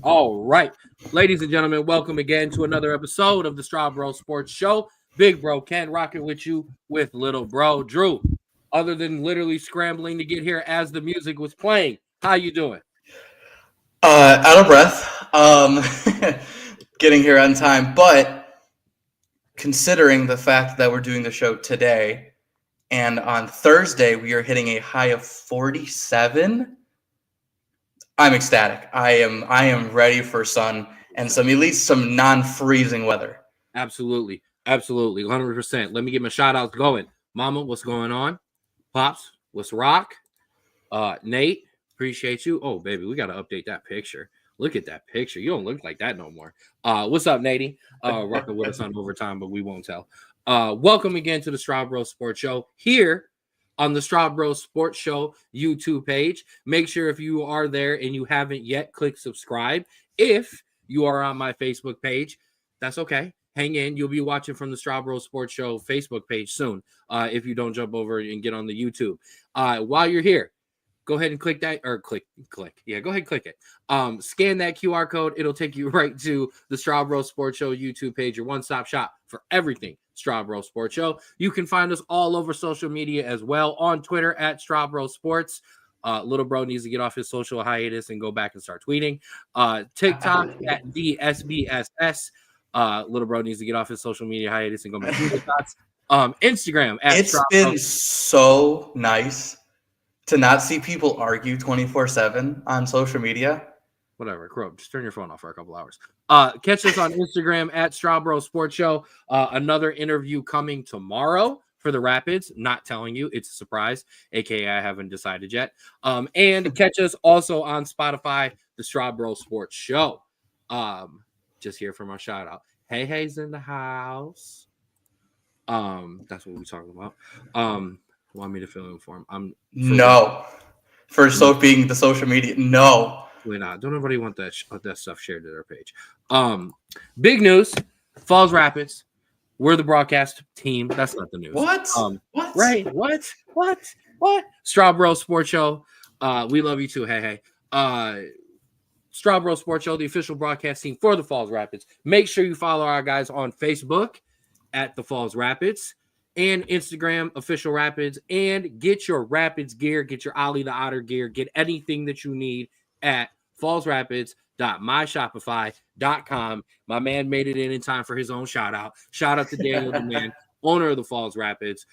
All right, ladies and gentlemen, welcome again to another episode of the Straub Sports Show. Big bro Ken rocking with you with little bro Drew. Other than literally scrambling to get here as the music was playing, how you doing? Out of breath. Getting here on time, but considering the fact that we're doing the show today and on Thursday we are hitting a high of 47, I'm ecstatic. I am ready for sun and at least some non-freezing weather. Absolutely, 100%. Let me get my shout outs going. Mama, what's going on? Pops, what's rock? Nate, appreciate you. Oh, baby, we got to update that picture. Look at that picture. You don't look like that no more. What's up, Nate? Rocking with us on overtime, but we won't tell. Welcome again to the Straub Sports Show here on the Straub Sports Show YouTube page. Make sure if you are there and you haven't yet, click subscribe. If you are on my Facebook page, that's okay. Hang in. You'll be watching from the Straub Sports Show Facebook page soon if you don't jump over and get on the YouTube. While you're here, go ahead and click that or click. Yeah, go ahead and click it. Scan that QR code. It'll take you right to the Straub Sports Show YouTube page, your one-stop shop for everything Straub Sports Show. You can find us all over social media as well on Twitter at Straub Sports. Little bro needs to get off his social hiatus and go back and start tweeting. TikTok at the SBSS. Little bro needs to get off his social media hiatus and go back to TikToks. Instagram at It's been so nice to not see people argue 24/7 on social media. Whatever, Crow, just turn your phone off for a couple hours. Catch us on Instagram at Straub Sports Show. Another interview coming tomorrow for the Rapids. Not telling you, it's a surprise, aka I haven't decided yet. And catch us also on Spotify, the Straub Sports Show. Just here for my shout out. Hey's in the house. That's what we're talking about. Want me to fill in for him? No. For being the social media, no. We're not. Don't nobody want that stuff shared to their page. Big news. Falls Rapids. We're the broadcast team. That's not the news. What? What? Right. What? Straub Sports Show. We love you too. Hey. Straub Sports Show, the official broadcast team for the Falls Rapids. Make sure you follow our guys on Facebook at the Falls Rapids and Instagram, official Rapids, and get your Rapids gear, get your Ollie the Otter gear, get anything that you need at fallsrapids.myshopify.com. My man made it in time for his own shout out. Shout out to Daniel, the man, owner of the Falls Rapids.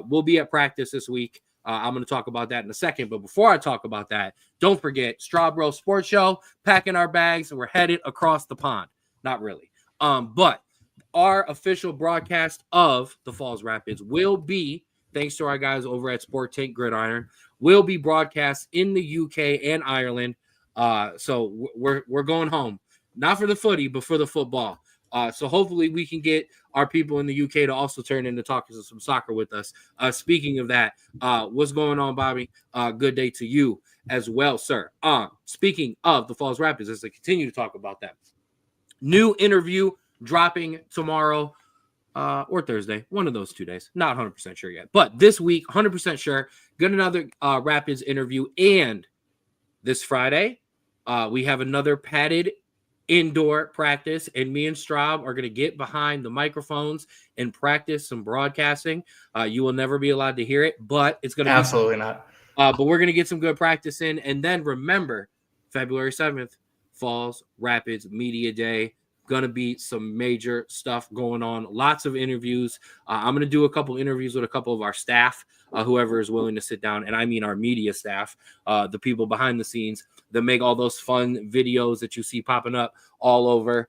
We'll be at practice this week. I'm going to talk about that in a second. But before I talk about that, don't forget Straub Sports Show, packing our bags, and we're headed across the pond. Not really. But our official broadcast of the Falls Rapids will be, thanks to our guys over at Sport Tank Gridiron, will be broadcast in the UK and Ireland. So we're going home, not for the footy, but for the football. So hopefully we can get our people in the UK to also turn into talking some soccer with us. Speaking of that, what's going on, Bobby? Good day to you as well, sir. Speaking of the Falls Rapids, as I continue to talk about that, new interview dropping tomorrow or Thursday, one of those 2 days. Not 100% sure yet, but this week, 100% sure. Got another Rapids interview, and this Friday, we have another padded indoor practice, and me and Straub are going to get behind the microphones and practice some broadcasting. You will never be allowed to hear it, but it's going to absolutely not. But we're going to get some good practice in, and then remember, February 7th, Falls Rapids Media Day. Going to be some major stuff going on. Lots of interviews. I'm going to do a couple interviews with a couple of our staff, whoever is willing to sit down. And I mean our media staff, the people behind the scenes that make all those fun videos that you see popping up all over.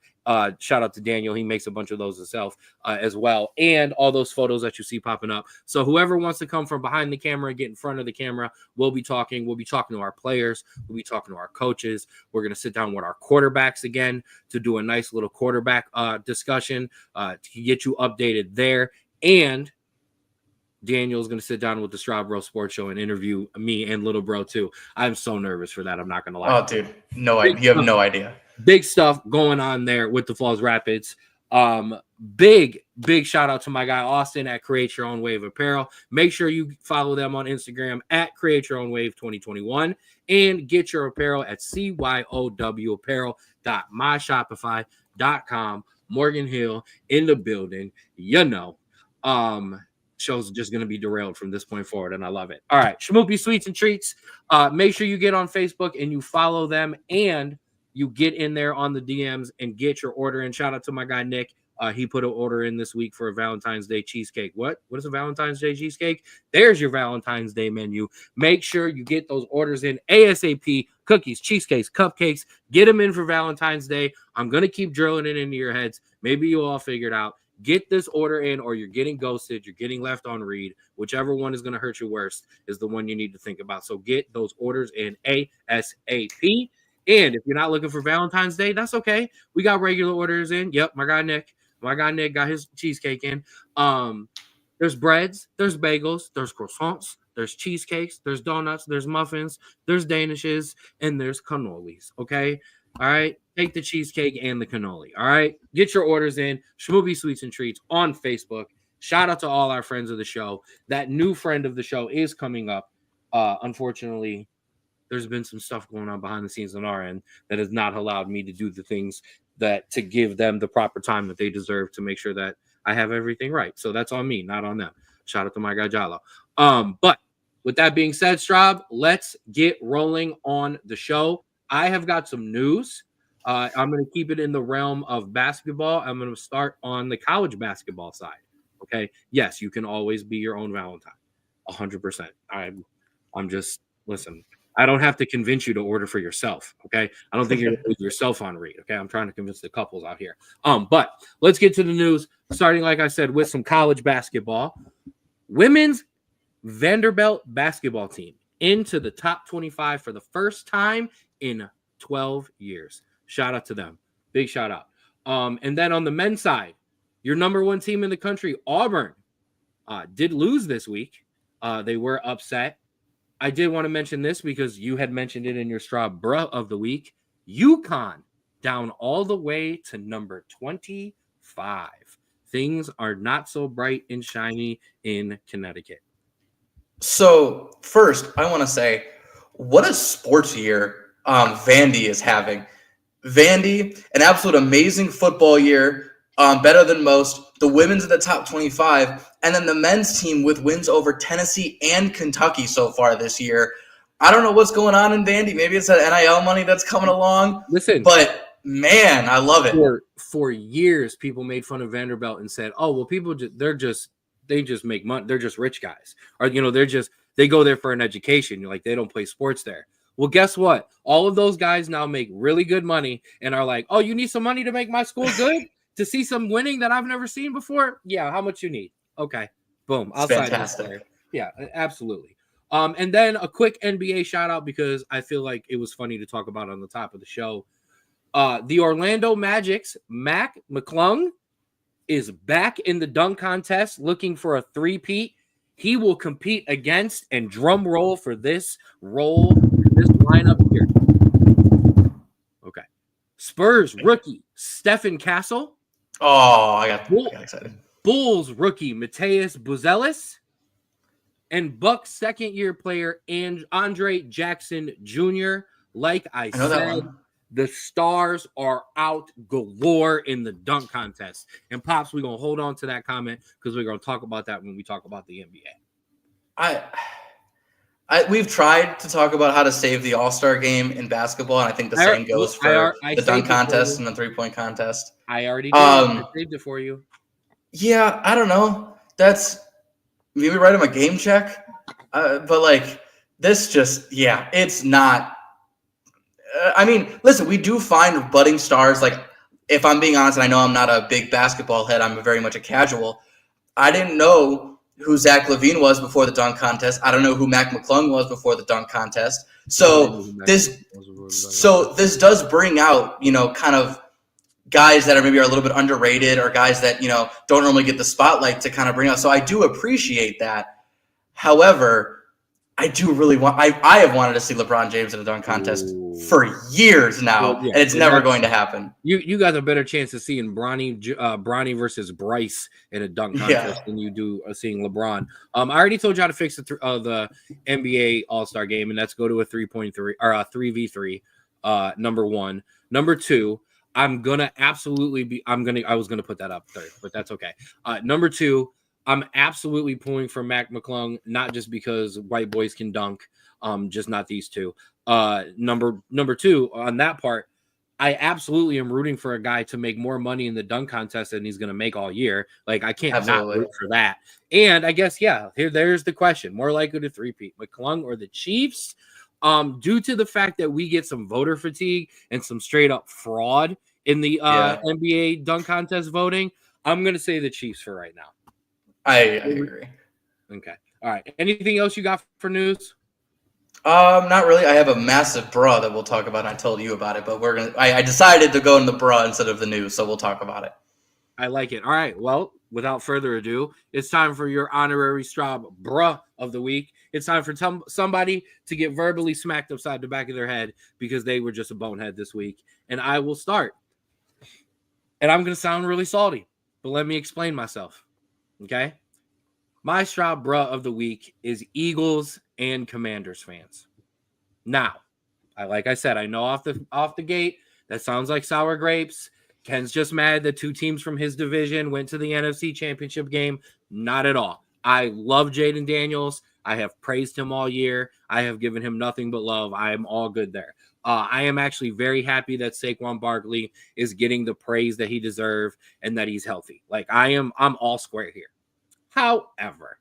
Shout out to Daniel. He makes a bunch of those himself as well. And all those photos that you see popping up. So whoever wants to come from behind the camera, get in front of the camera, we'll be talking. We'll be talking to our players. We'll be talking to our coaches. We're going to sit down with our quarterbacks again to do a nice little quarterback discussion to get you updated there. And Daniel's going to sit down with the Straub Sports Show and interview me and little bro too. I'm so nervous for that. I'm not going to lie. Oh, dude. No idea. You have no idea. Big stuff going on there with the Falls Rapids. Big Big shout out to my guy Austin at Create Your Own Wave Apparel. Make sure you follow them on Instagram at Create Your Own Wave 2021 and get your apparel at cyowapparel.myshopify.com. Morgan Hill in the building. Show's just going to be derailed from this point forward, and I love it. All right, Schmoopy Sweets and Treats. Make sure you get on Facebook and you follow them, and you get in there on the DMs and get your order in. Shout out to my guy Nick. He put an order in this week for a Valentine's Day cheesecake. What is a Valentine's Day cheesecake? There's your Valentine's Day menu. Make sure you get those orders in ASAP. Cookies, cheesecakes, cupcakes. Get them in for Valentine's Day. I'm going to keep drilling it into your heads. Maybe you all figured out. Get this order in, or you're getting ghosted. You're getting left on read. Whichever one is going to hurt you worst is the one you need to think about. So get those orders in ASAP. And if you're not looking for Valentine's Day, that's okay. We got regular orders in. Yep, my guy Nick got his cheesecake in. There's breads, there's bagels, there's croissants, there's cheesecakes, there's donuts, there's muffins, there's danishes, and there's cannolis. Okay, all right. Take the cheesecake and the cannoli. All right, get your orders in. Schmoopy Sweets and Treats on Facebook. Shout out to all our friends of the show. That new friend of the show is coming up. Unfortunately, there's been some stuff going on behind the scenes on our end that has not allowed me to do the things that to give them the proper time that they deserve to make sure that I have everything right. So that's on me, not on them. Shout out to my guy Jallo. But with that being said, Straub, let's get rolling on the show. I have got some news. I'm going to keep it in the realm of basketball. I'm going to start on the college basketball side. Okay. Yes, you can always be your own Valentine. 100%. I'm just, listen, I don't have to convince you to order for yourself. Okay. I don't think you're going to do yourself on read. Okay. I'm trying to convince the couples out here. But let's get to the news, starting, like I said, with some college basketball. Women's Vanderbilt basketball team into the top 25 for the first time in 12 years. Shout out to them. Big shout out. And then on the men's side, your number one team in the country, Auburn, did lose this week. They were upset. I did want to mention this because you had mentioned it in your Straub Bruh of the week. UConn down all the way to number 25. Things are not so bright and shiny in Connecticut. So first, I want to say, what a sports year Vandy is having. Vandy, an absolute amazing football year, better than most. The women's at the top 25, and then the men's team with wins over Tennessee and Kentucky so far this year. I don't know what's going on in Vandy. Maybe it's that NIL money that's coming along. Listen, but man, I love it. For years, people made fun of Vanderbilt and said, "Oh, well, they just make money. They're just rich guys, or they go there for an education. Like they don't play sports there." Well, guess what? All of those guys now make really good money and are like, "Oh, you need some money to make my school good? To see some winning that I've never seen before? Yeah, how much you need? Okay, boom. I'll sign it. Yeah, absolutely." And then a quick NBA shout out because I feel like it was funny to talk about on the top of the show. The Orlando Magic's Mac McClung is back in the dunk contest looking for a three-peat. He will compete against, and drum roll for this lineup here. Okay. Spurs rookie Stephen Castle. Oh, I got excited. Bulls rookie Mateus Buzelis. And Bucks second-year player and Andre Jackson Jr. Like I said, the stars are out galore in the dunk contest. And Pops, we're going to hold on to that comment because we're going to talk about that when we talk about the NBA. We've tried to talk about how to save the All-Star game in basketball, and I think the same goes for the dunk contest and the three-point contest. I already did. I saved it for you. Yeah, I don't know. That's maybe write him a game check. But like this it's not. I mean, listen, we do find budding stars. Like, if I'm being honest, and I know I'm not a big basketball head, I'm very much a casual. I didn't know who Zach LaVine was before the dunk contest. I don't know who Mac McClung was before the dunk contest. So this does bring out, kind of guys that are maybe a little bit underrated or guys that, don't normally get the spotlight to kind of bring out. So I do appreciate that. However, I do really want. I have wanted to see LeBron James in a dunk contest for years now, Well, yeah, and it's never going to happen. You got a better chance of seeing Bronny versus Bryce in a dunk contest than you do seeing LeBron. I already told you how to fix the NBA All-Star game, and that's go to a 3.3 or a 3v3. Number one. Number two, I was gonna put that up third, but that's okay. Number two, I'm absolutely pulling for Mac McClung, not just because white boys can dunk, just not these two. Number two, on that part, I absolutely am rooting for a guy to make more money in the dunk contest than he's going to make all year. Like, I can't not root for that. And I guess, there's the question. More likely to three-peat, McClung or the Chiefs? Due to the fact that we get some voter fatigue and some straight-up fraud in the NBA dunk contest voting, I'm going to say the Chiefs for right now. I agree. Okay. All right. Anything else you got for news? Not really. I have a massive bra that we'll talk about. And I told you about it, but I decided to go in the bra instead of the news, so we'll talk about it. I like it. All right. Well, without further ado, it's time for your honorary Straub bruh of the week. It's time for somebody to get verbally smacked upside the back of their head because they were just a bonehead this week. And I will start. And I'm going to sound really salty, but let me explain myself. Okay? My Straub bruh of the week is Eagles and Commanders fans. Now, like I said, I know off the gate that sounds like sour grapes. Ken's just mad that two teams from his division went to the NFC Championship game. Not at all. I love Jaden Daniels. I have praised him all year. I have given him nothing but love. I am all good there. I am actually very happy that Saquon Barkley is getting the praise that he deserves and that he's healthy. Like, I'm all square here. However,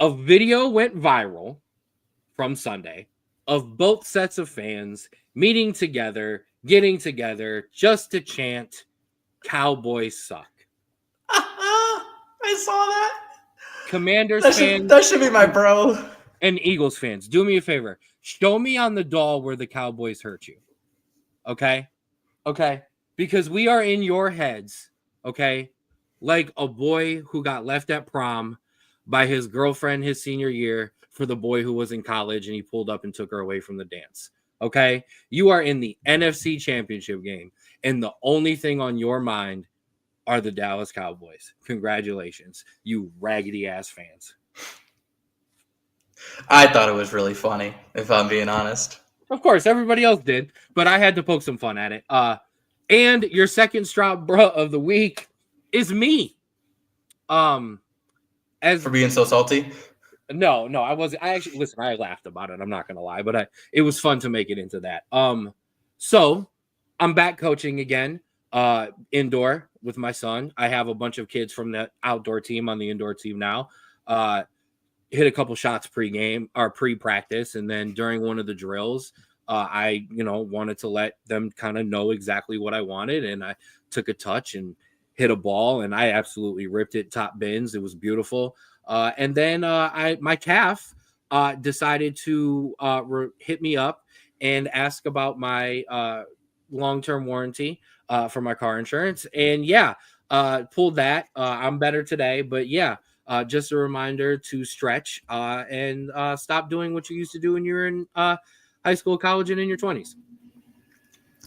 a video went viral from Sunday of both sets of fans meeting together, getting together just to chant, "Cowboys suck." I saw that. Commanders fans. That should be my bro. And Eagles fans, do me a favor. Show me on the doll where the Cowboys hurt you. Okay? Okay? Because we are in your heads, okay? Like a boy who got left at prom by his girlfriend his senior year for the boy who was in college and he pulled up and took her away from the dance. Okay? You are in the NFC Championship game, and the only thing on your mind are the Dallas Cowboys. Congratulations, you raggedy-ass fans. I thought it was really funny, if I'm being honest. Of course, everybody else did, but I had to poke some fun at it. And your second Straub bruh of the week is me. As for being so salty? No, I wasn't. I actually listen. I laughed about it. I'm not gonna lie, but it was fun to make it into that. So I'm back coaching again, indoor with my son. I have a bunch of kids from the outdoor team on the indoor team now. Hit a couple shots pre-game or pre-practice, and then during one of the drills, I wanted to let them kind of know exactly what I wanted, and I took a touch and hit a ball, and I absolutely ripped it top bins. It was beautiful. And then my calf decided to hit me up and ask about my long-term warranty for my car insurance. And pulled that. I'm better today, but just a reminder to stretch and stop doing what you used to do when you were in high school, college, and in your 20s.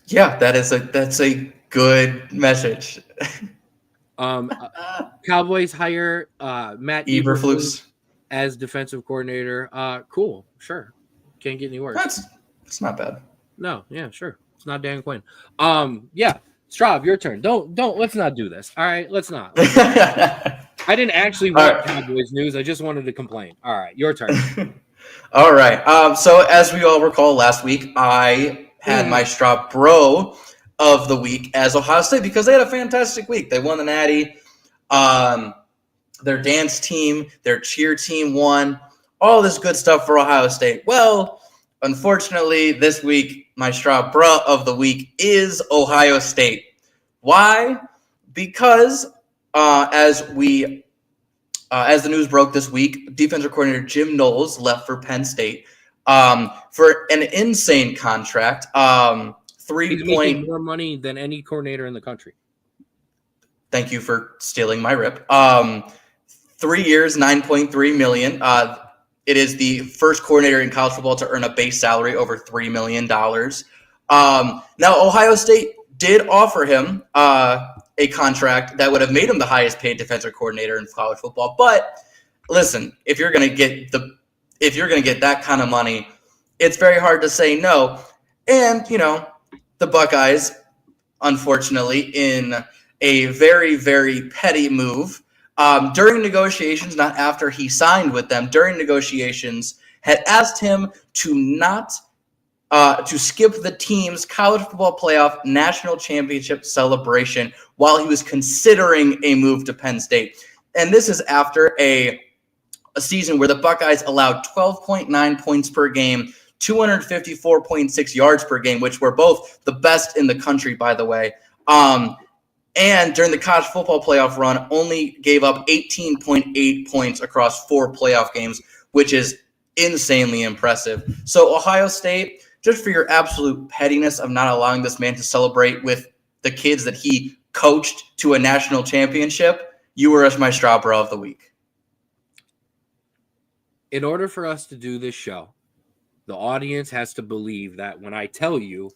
Yeah, that's a good message. Cowboys hire Matt Eberflus as defensive coordinator. Cool, sure. Can't get any worse. It's not bad. No, yeah, sure. It's not Dan Quinn. Straub, your turn. Don't. Let's not do this. All right, let's not. I didn't actually want Cowboys news. I just wanted to complain. All right, your turn. All right. So as we all recall, last week I had my Straub bro of the week as Ohio State because they had a fantastic week. They won the Natty. Their dance team, their cheer team won. All this good stuff for Ohio State. Well, unfortunately, this week my Straub bro of the week is Ohio State. Why? Because as the news broke this week, defensive coordinator Jim Knowles left for Penn State for an insane contract. He's making more money than any coordinator in the country. Thank you for stealing my rip. 3 years, $9.3 million. It is the first coordinator in college football to earn a base salary over $3 million. Now, Ohio State did offer him a contract that would have made him the highest paid defensive coordinator in college football. But listen, if you're going to get that kind of money, it's very hard to say no. And, the Buckeyes, unfortunately, in a very, very petty move, during negotiations, not after he signed with them, during negotiations, had asked him to skip the team's college football playoff national championship celebration while he was considering a move to Penn State. And this is after a season where the Buckeyes allowed 12.9 points per game, 254.6 yards per game, which were both the best in the country, by the way. And during the college football playoff run, only gave up 18.8 points across 4 playoff games, which is insanely impressive. So Ohio State, just for your absolute pettiness of not allowing this man to celebrate with the kids that he coached to a national championship, you were my Straub Bro of the week. In order for us to do this show, the audience has to believe that when I tell you,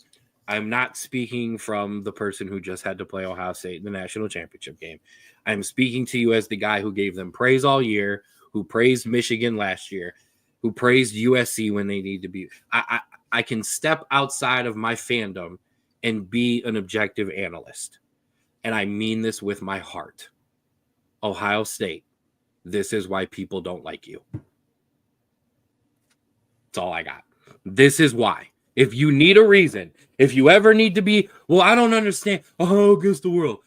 I'm not speaking from the person who just had to play Ohio State in the national championship game. I'm speaking to you as the guy who gave them praise all year, who praised Michigan last year, who praised USC when they need to be. I can step outside of my fandom and be an objective analyst. And I mean this with my heart. Ohio State, this is why people don't like you. That's all I got. This is why. If you need a reason, if you ever need to be, well, I don't understand. Oh, against the world.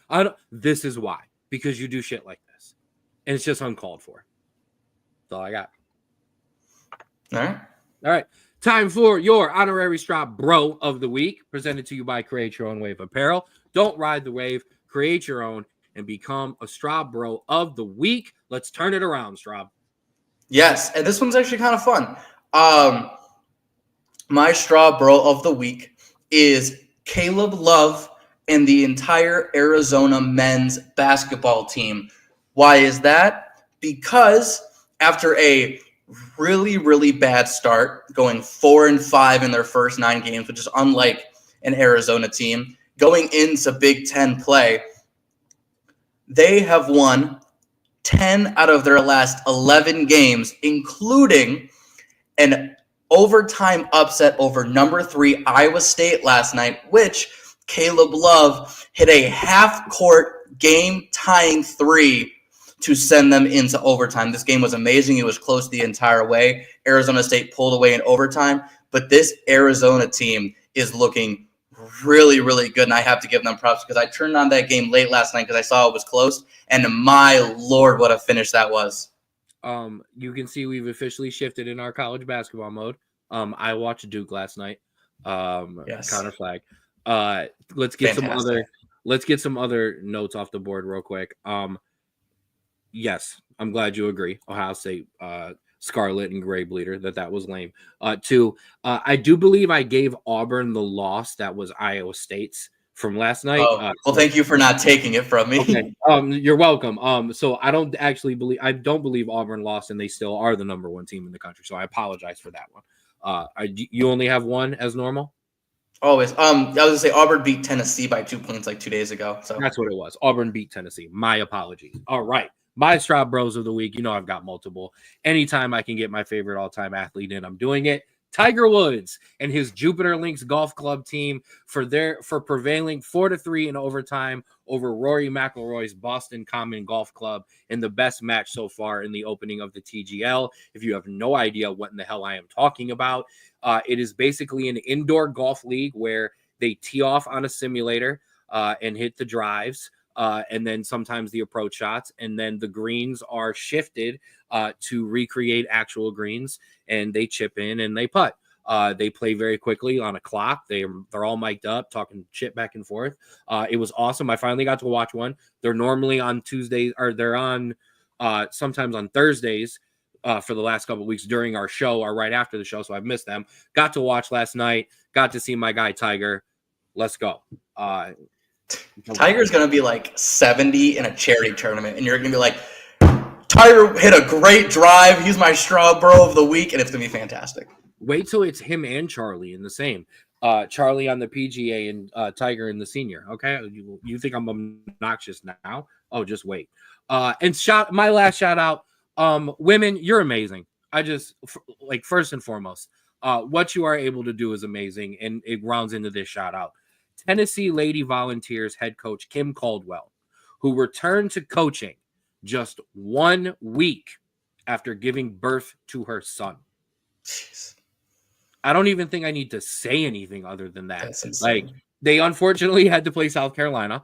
This is why. Because you do shit like this. And it's just uncalled for. That's all I got. All right. Time for your honorary Straub Bro of the week, presented to you by Create Your Own Wave Apparel. Don't ride the wave. Create your own and become a Straub Bro of the week. Let's turn it around, Straub. Yes, and this one's actually kind of fun. My Straub Bro of the week is Caleb Love and the entire Arizona men's basketball team. Why is that? Because after a really, really bad start, going 4-5 in their first 9 games, which is unlike an Arizona team, going into Big Ten play, they have won 10 out of their last 11 games, including an overtime upset over number 3 Iowa State last night, which Caleb Love hit a half-court game-tying 3 to send them into overtime. This game was amazing. It was close the entire way. Arizona State pulled away in overtime, but this Arizona team is looking really, really good, and I have to give them props because I turned on that game late last night because I saw it was close, and my Lord, what a finish that was. You can see we've officially shifted in our college basketball mode. I watched Duke last night. Yes. Counter flag. Let's get some other notes off the board real quick. Yes, I'm glad you agree. Ohio State, Scarlet and Gray Bleeder, that was lame. 2, I do believe I gave Auburn the loss that was Iowa State's from last night. Well, thank you for not taking it from me. Okay. You're welcome. So I don't believe Auburn lost, and they still are the number 1 team in the country. So I apologize for that one. You only have one as normal? Always. I was gonna say Auburn beat Tennessee by 2 points like 2 days ago. So that's what it was. Auburn beat Tennessee. My apologies. All right. My Straub Bros of the week. I've got multiple. Anytime I can get my favorite all-time athlete in, I'm doing it. Tiger Woods and his Jupiter Links Golf Club team for prevailing 4-3 in overtime over Rory McIlroy's Boston Common Golf Club in the best match so far in the opening of the TGL. If you have no idea what in the hell I am talking about, it is basically an indoor golf league where they tee off on a simulator and hit the drives. And then sometimes the approach shots, and then the greens are shifted to recreate actual greens, and they chip in and they putt. They play very quickly on a clock. They're all mic'd up, talking shit back and forth. It was awesome. I finally got to watch one. They're normally on Tuesdays, or they're on sometimes on Thursdays for the last couple of weeks during our show or right after the show, so I've missed them. Got to watch last night. Got to see my guy Tiger. Let's go. Tiger's going to be like 70 in a charity tournament, and you're going to be like, Tiger hit a great drive. He's my Straub bro of the week, and it's going to be fantastic. Wait till it's him and Charlie in the same. Charlie on the PGA and Tiger in the senior. Okay, you think I'm obnoxious now? Oh, just wait. And my last shout out. Women, you're amazing. First and foremost, what you are able to do is amazing, and it rounds into this shout out. Tennessee Lady Volunteers head coach Kim Caldwell, who returned to coaching just 1 week after giving birth to her son. Jeez. I don't even think I need to say anything other than that. That's insane. Like, they unfortunately had to play South Carolina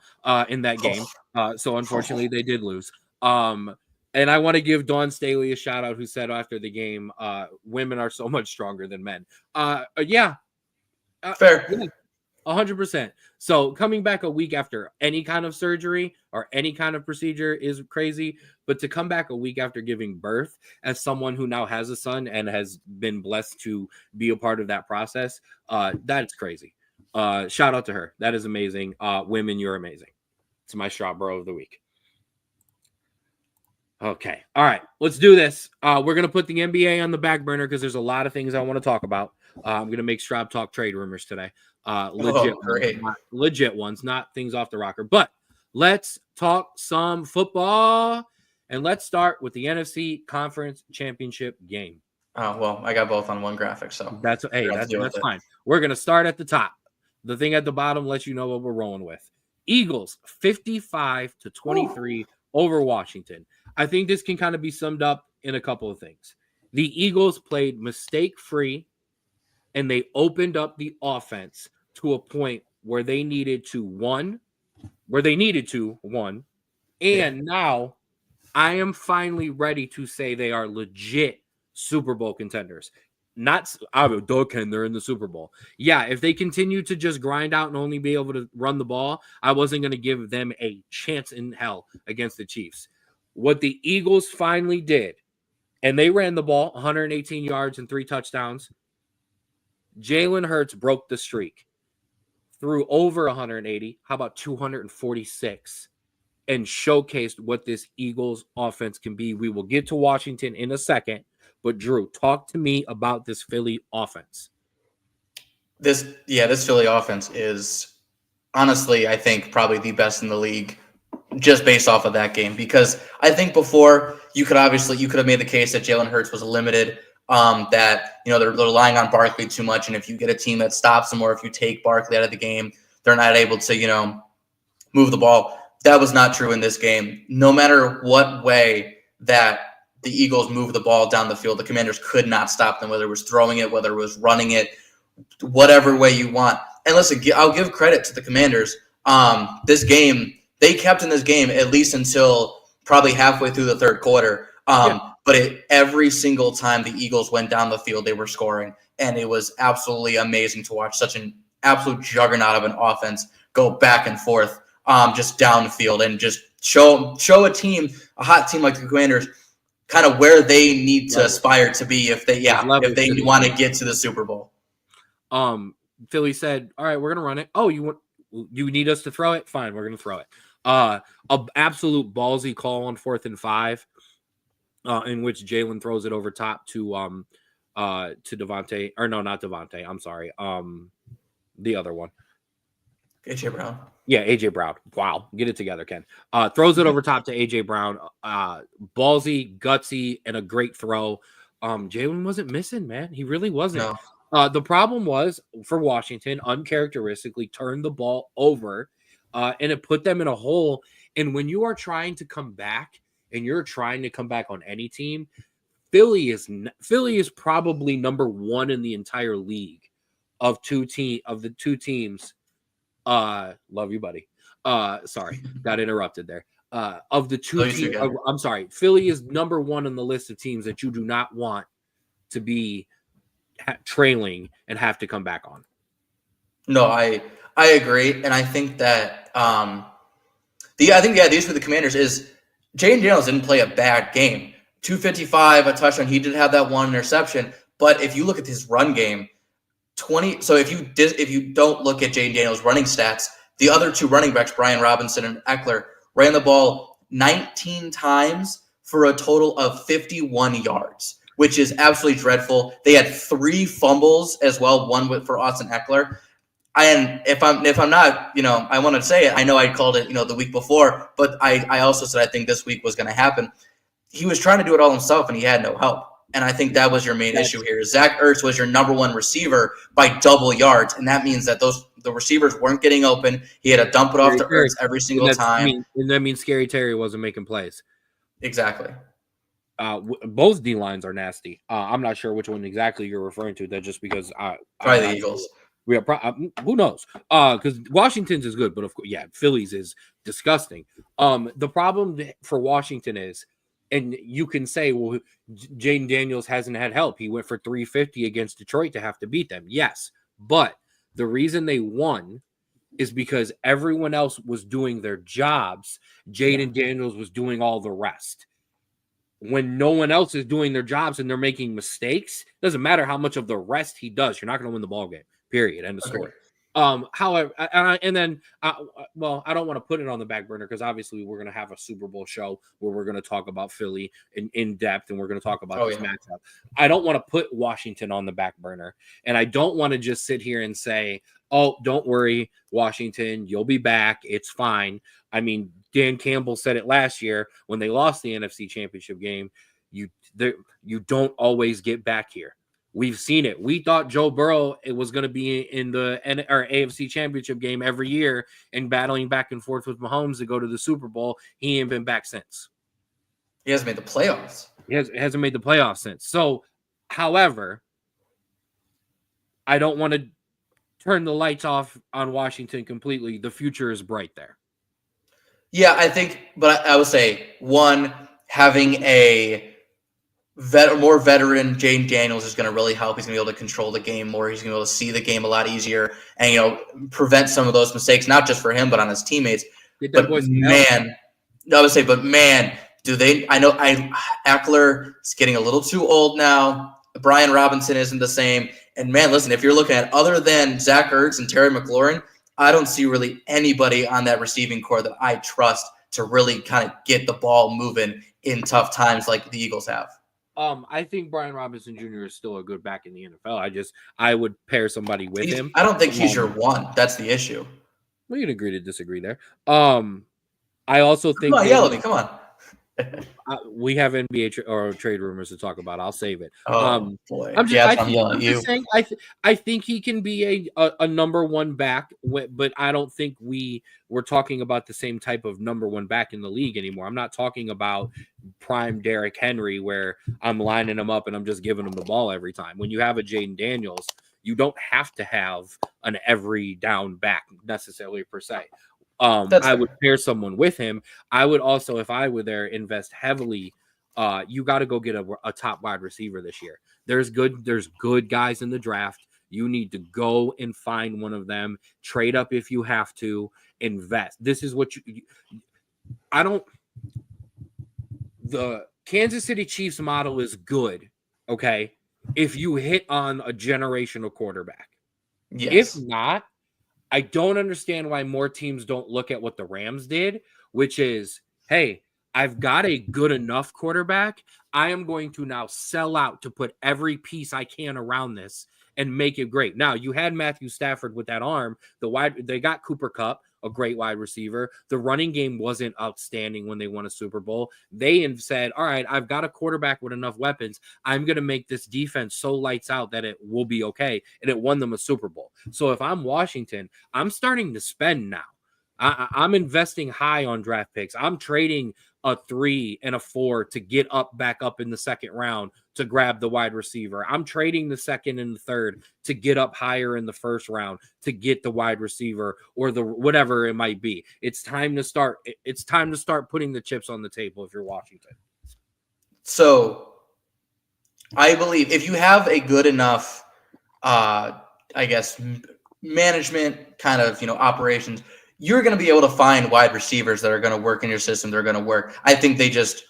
in that game. So unfortunately they did lose. And I want to give Dawn Staley a shout out, who said after the game, women are so much stronger than men. Yeah. Fair. Yeah. 100%. So coming back a week after any kind of surgery or any kind of procedure is crazy, but to come back a week after giving birth as someone who now has a son and has been blessed to be a part of that process, that's crazy. Shout out to her. That is amazing. Women, you're amazing. It's my Straub bro of the week. Okay. All right. Let's do this. We're going to put the NBA on the back burner because there's a lot of things I want to talk about. I'm going to make Straub talk trade rumors today. Legit ones, not things off the rocker. But let's talk some football. And let's start with the NFC Conference Championship game. Oh, well, I got both on one graphic, so that's fine. We're going to start at the top. The thing at the bottom lets you know what we're rolling with. Eagles 55-23 over Washington. I think this can kind of be summed up in a couple of things. The Eagles played mistake-free, and they opened up the offense to a point where they needed to win. And now I am finally ready to say they are legit Super Bowl contenders. Not they're in the Super Bowl. Yeah, if they continue to just grind out and only be able to run the ball, I wasn't going to give them a chance in hell against the Chiefs. What the Eagles finally did, and they ran the ball 118 yards and 3 touchdowns. Jalen Hurts broke the streak, threw over 180. How about 246? And showcased what this Eagles offense can be. We will get to Washington in a second. But Drew, talk to me about this Philly offense. This Philly offense is honestly, I think, probably the best in the league just based off of that game. Because I think before you could have made the case that Jalen Hurts was limited, that they're relying on Barkley too much, and if you get a team that stops them or if you take Barkley out of the game, they're not able to move the ball. That was not true in this game. No matter what way that the Eagles moved the ball down the field, the Commanders could not stop them, whether it was throwing it, whether it was running it, whatever way you want. And listen, I'll give credit to the Commanders. This game, they kept in this game at least until probably halfway through the third quarter. But every single time the Eagles went down the field, they were scoring. And it was absolutely amazing to watch such an absolute juggernaut of an offense go back and forth just down the field and just show a hot team like the Commanders, kind of where they need to aspire to be if they want to get to the Super Bowl. Philly said, "All right, we're gonna run it. Oh, you need us to throw it? Fine, we're gonna throw it." An absolute ballsy call on 4th and 5, in which Jalen throws it over top to Devontae, or no, not Devontae. I'm sorry, the other one, AJ Brown. Yeah, AJ Brown. Wow, get it together, Ken. Throws it over top to AJ Brown. Ballsy, gutsy, and a great throw. Jalen wasn't missing, man. He really wasn't. No. The problem was for Washington, uncharacteristically turned the ball over, and it put them in a hole. And when you are trying to come back, and you're trying to come back on any team, Philly is probably number 1 in the entire league of the two teams. Love you, buddy. Sorry, got interrupted there. Of the two teams, I'm sorry. Philly is number 1 on the list of teams that you do not want to be trailing and have to come back on. No, I agree, and I think that the issue with the Commanders is Jayden Daniels didn't play a bad game. 255, a touchdown. He did have that 1 interception, but if you look at his run game, 20. So if you don't look at Jayden Daniels' running stats, the other 2 running backs, Brian Robinson and Eckler, ran the ball 19 times for a total of 51 yards, which is absolutely dreadful. They had 3 fumbles as well, one for Austin Eckler. And if I'm not, I want to say it. I know I called it, the week before, but I also said I think this week was going to happen. He was trying to do it all himself, and he had no help. And I think that was your main issue here. Zach Ertz was your number 1 receiver by double yards, and that means that the receivers weren't getting open. He had to dump it off to Ertz every single time. And that means Scary Terry wasn't making plays. Exactly. Both D lines are nasty. I'm not sure which one exactly you're referring to. That just because probably the Eagles. We are who knows? Because Washington's is good, but of course, Philly's is disgusting. The problem for Washington is, and you can say, well, Jaden Daniels hasn't had help. He went for 350 against Detroit to have to beat them. Yes, but the reason they won is because everyone else was doing their jobs. Jaden Daniels was doing all the rest. When no one else is doing their jobs and they're making mistakes, doesn't matter how much of the rest he does. You're not going to win the ball game. Period. End of story. However, I don't want to put it on the back burner because obviously we're going to have a Super Bowl show where we're going to talk about Philly in depth and we're going to talk about this matchup. I don't want to put Washington on the back burner, and I don't want to just sit here and say, "Oh, don't worry, Washington, you'll be back. It's fine." I mean, Dan Campbell said it last year when they lost the NFC Championship game. You don't always get back here. We've seen it. We thought Joe Burrow was going to be in the AFC Championship game every year and battling back and forth with Mahomes to go to the Super Bowl. He ain't been back since. He hasn't made the playoffs. He hasn't made the playoffs since. So, however, I don't want to turn the lights off on Washington completely. The future is bright there. Yeah, I think, but I would say, one, having a more veteran Jaden Daniels is going to really help. He's going to be able to control the game more. He's going to be able to see the game a lot easier and, prevent some of those mistakes, not just for him, but on his teammates. But man, I know Eckler is getting a little too old now. Brian Robinson isn't the same. And man, listen, if you're looking at other than Zach Ertz and Terry McLaurin, I don't see really anybody on that receiving core that I trust to really kind of get the ball moving in tough times like the Eagles have. I think Brian Robinson Jr. is still a good back in the NFL. I would pair somebody with him. I don't think he's your one. That's the issue. We can agree to disagree there. I also think. Come on, yell at me. Come on. We have NBA or trade rumors to talk about. I'll save it. Oh boy! I'm yelling at you. Saying, I think he can be a number 1 back, but I don't think we're talking about the same type of number 1 back in the league anymore. I'm not talking about prime Derrick Henry where I'm lining him up and I'm just giving him the ball every time. When you have a Jaden Daniels, you don't have to have an every down back necessarily per se. I would pair someone with him. I would also, if I were there, invest heavily. You got to go get a top wide receiver this year. There's good guys in the draft. You need to go and find one of them. Trade up if you have to. Invest. This is what the Kansas City Chiefs model is good. Okay, if you hit on a generational quarterback. Yes. If not, I don't understand why more teams don't look at what the Rams did, which is, hey, I've got a good enough quarterback. I am going to now sell out to put every piece I can around this and make it great. Now, you had Matthew Stafford with that arm. They got Cooper Kupp, a great wide receiver. The running game wasn't outstanding when they won a Super Bowl. They said, all right, I've got a quarterback with enough weapons. I'm going to make this defense so lights out that it will be okay. And it won them a Super Bowl. So if I'm Washington, I'm starting to spend now. I'm investing high on draft picks. I'm trading a 3 and a 4 to get back up in the second round to grab the wide receiver. I'm trading the second and the third to get up higher in the first round to get the wide receiver or the whatever it might be. It's time to start. It's time to start putting the chips on the table if you're Washington. So I believe if you have a good enough, management kind of, operations, you're going to be able to find wide receivers that are going to work in your system. They're going to work. I think they just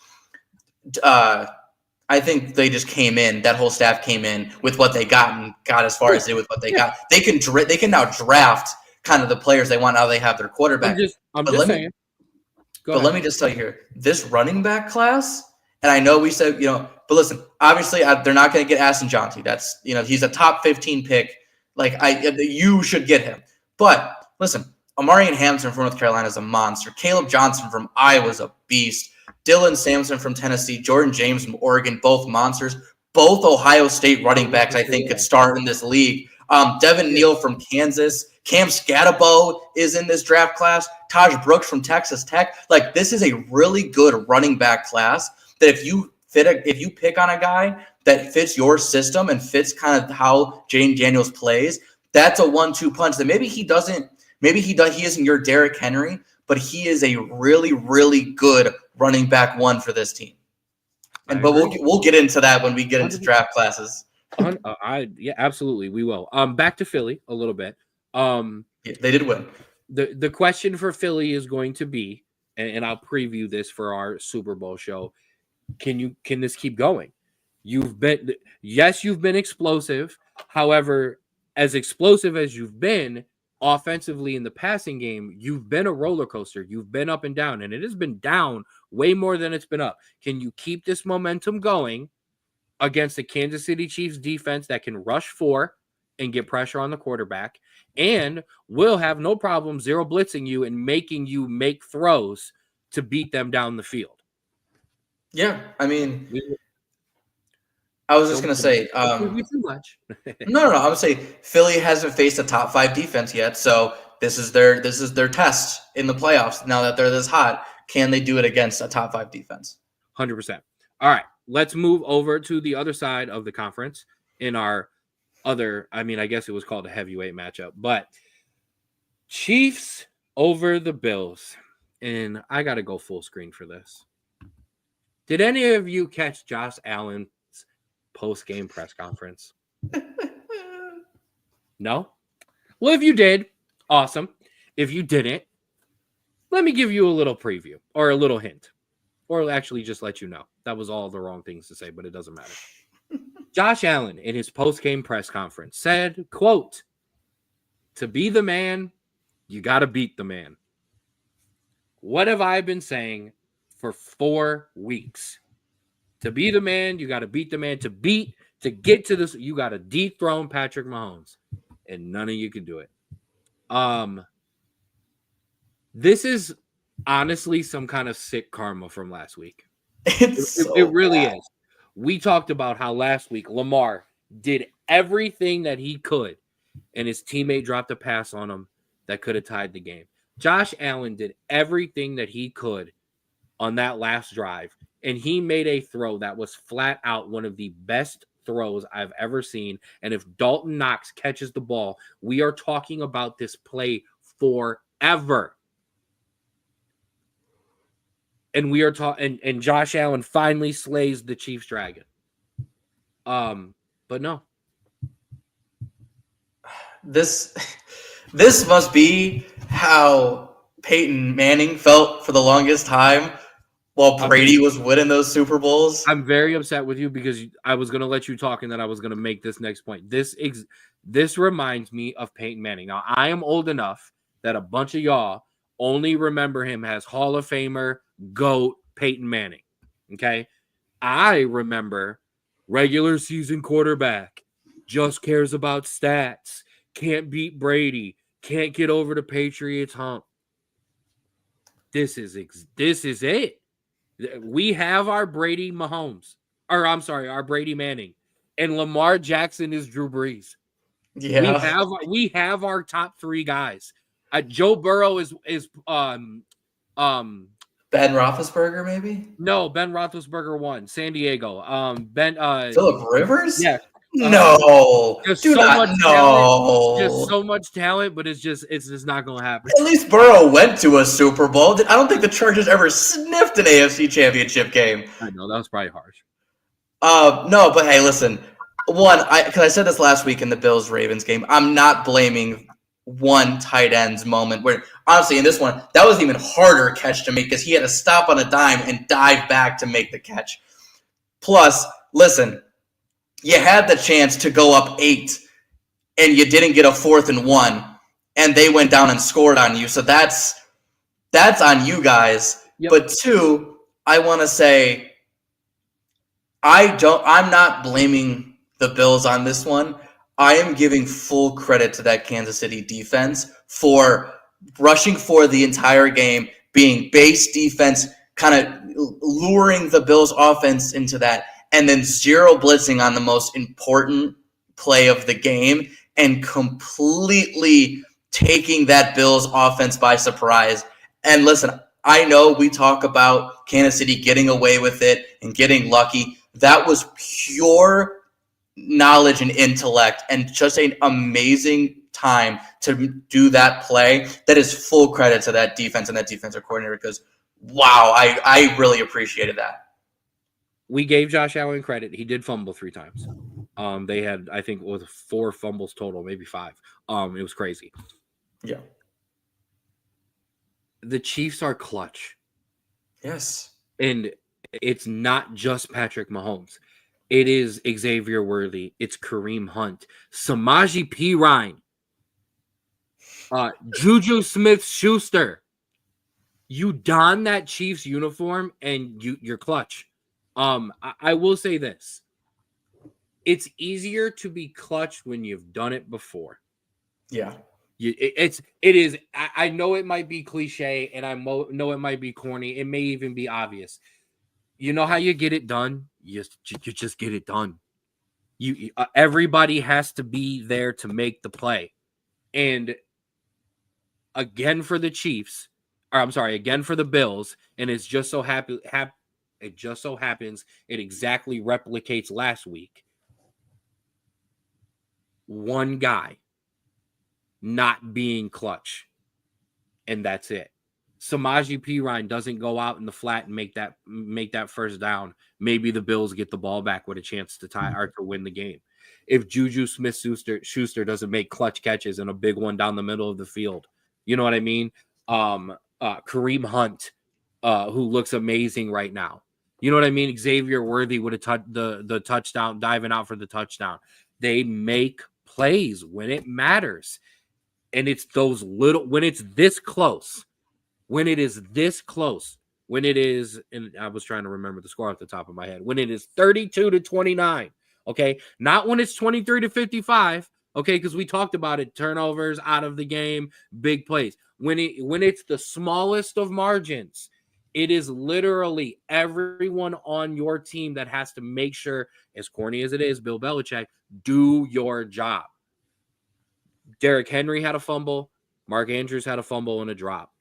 came in. That whole staff came in with what they got and got as far as they with what they got. They can now draft kind of the players they want. Now they have their quarterback. I'm just saying. Let me just tell you here, this running back class And I know we said, but listen, obviously they're not going to get Aston Johnson. That's, he's a top 15 pick. You should get him. But listen, Amarian Hampton from North Carolina is a monster. Caleb Johnson from Iowa is a beast. Dylan Sampson from Tennessee, Jordan James from Oregon, both monsters. Both Ohio State running backs, I think, could start in this league. Devin Neal from Kansas. Cam Scatabo is in this draft class. Taj Brooks from Texas Tech. This is a really good running back class that if you pick on a guy that fits your system and fits kind of how Jane Daniels plays, that's a 1-2 punch that maybe he isn't your Derrick Henry, but he is a really, really good running back one for this team. But we'll get into that when we get into draft classes. Yeah, absolutely, we will. Back to Philly a little bit. They did win. The question for Philly is going to be, and I'll preview this for our Super Bowl show. Can this keep going? You've been explosive. However, as explosive as you've been offensively in the passing game, you've been a roller coaster. You've been up and down, and it has been down way more than it's been up. Can you keep this momentum going against the Kansas City Chiefs defense that can rush 4 and get pressure on the quarterback, and will have no problem zero blitzing you and making you make throws to beat them down the field? Yeah, I mean, I was just going to say, too much. No. I would say Philly hasn't faced a top 5 defense yet, so this is their test in the playoffs. Now that they're this hot, can they do it against a top 5 defense? 100%. All right, let's move over to the other side of the conference in our other, I guess it was called a heavyweight matchup, but Chiefs over the Bills. And I got to go full screen for this. Did any of you catch Josh Allen's post-game press conference? No? Well, if you did, awesome. If you didn't, let me give you a little preview or a little hint. Or actually just let you know. That was all the wrong things to say, but it doesn't matter. Josh Allen, in his post-game press conference, said, quote, "To be the man, you got to beat the man." What have I been saying for 4 weeks? To be the man, you got to beat the man. To get to this, you got to dethrone Patrick Mahomes. And none of you can do it. This is honestly some kind of sick karma from last week. It really is. We talked about how last week Lamar did everything that he could, and his teammate dropped a pass on him that could have tied the game. Josh Allen did everything that he could on that last drive, and he made a throw that was flat out one of the best throws I've ever seen. And if Dalton Knox catches the ball, we are talking about this play forever. And we are talking, and Josh Allen finally slays the Chiefs dragon. But no. This must be how Peyton Manning felt for the longest time while Brady was winning those Super Bowls. I'm very upset with you because I was going to let you talk and then I was going to make this next point. This reminds me of Peyton Manning. Now, I am old enough that a bunch of y'all only remember him as Hall of Famer, GOAT, Peyton Manning. Okay? I remember regular season quarterback, just cares about stats, can't beat Brady, can't get over the Patriots hump. This is it. We have our Brady Mahomes, or I'm sorry, our Brady Manning, and Lamar Jackson is Drew Brees. Yeah, we have our top 3 guys. Joe Burrow is Ben Roethlisberger, maybe? No, Ben Roethlisberger won. San Diego. Phillip Rivers? Yeah. No. Just Do so not much no. talent. Just so much talent, but it's just not going to happen. At least Burrow went to a Super Bowl. I don't think the Chargers ever sniffed an AFC Championship game. I know, that was probably harsh. No, but hey, listen. Because I said this last week in the Bills-Ravens game, I'm not blaming one tight end's moment where, honestly, in this one, that was an even harder catch to make because he had to stop on a dime and dive back to make the catch. Plus, listen, you had the chance to go up 8 and you didn't get a 4th and 1 and they went down and scored on you. So that's on you guys. Yep. But 2, I want to say I'm not blaming the Bills on this one. I am giving full credit to that Kansas City defense for rushing for the entire game, being base defense, kind of luring the Bills offense into that, and then zero blitzing on the most important play of the game and completely taking that Bills offense by surprise. And listen, I know we talk about Kansas City getting away with it and getting lucky. That was pure knowledge and intellect and just an amazing time to do that play. That is full credit to that defense and that defensive coordinator because, wow, I really appreciated that. We gave Josh Allen credit. He did fumble 3 times. They had, I think, with 4 fumbles total, maybe 5. It was crazy. Yeah. The Chiefs are clutch. Yes. And it's not just Patrick Mahomes. It is Xavier Worthy. It's Kareem Hunt. Samaje Perine. Juju Smith-Schuster. You don that Chiefs uniform and you're clutch. I will say this. It's easier to be clutch when you've done it before. Yeah. It is. I know it might be cliche and I know it might be corny. It may even be obvious. You know how you get it done? You just get it done. Everybody has to be there to make the play. And again for the Chiefs, or I'm sorry, again for the Bills, and it's just so it just so happens it exactly replicates last week. One guy not being clutch, and that's it. Samaje Perine doesn't go out in the flat and make that first down. Maybe the Bills get the ball back with a chance to tie or to win the game. If Juju Smith-Schuster doesn't make clutch catches and a big one down the middle of the field, you know what I mean? Kareem Hunt, who looks amazing right now. You know what I mean? Xavier Worthy would have the touchdown, diving out for the touchdown. They make plays when it matters. And it's those little, when it's this close, when it is, and I was trying to remember the score off the top of my head, when it is 32-29, okay? Not when it's 23-55, okay? Because we talked about it, turnovers, out of the game, big plays. When it's the smallest of margins, it is literally everyone on your team that has to make sure, as corny as it is, Bill Belichick, do your job. Derrick Henry had a fumble. Mark Andrews had a fumble and a drop.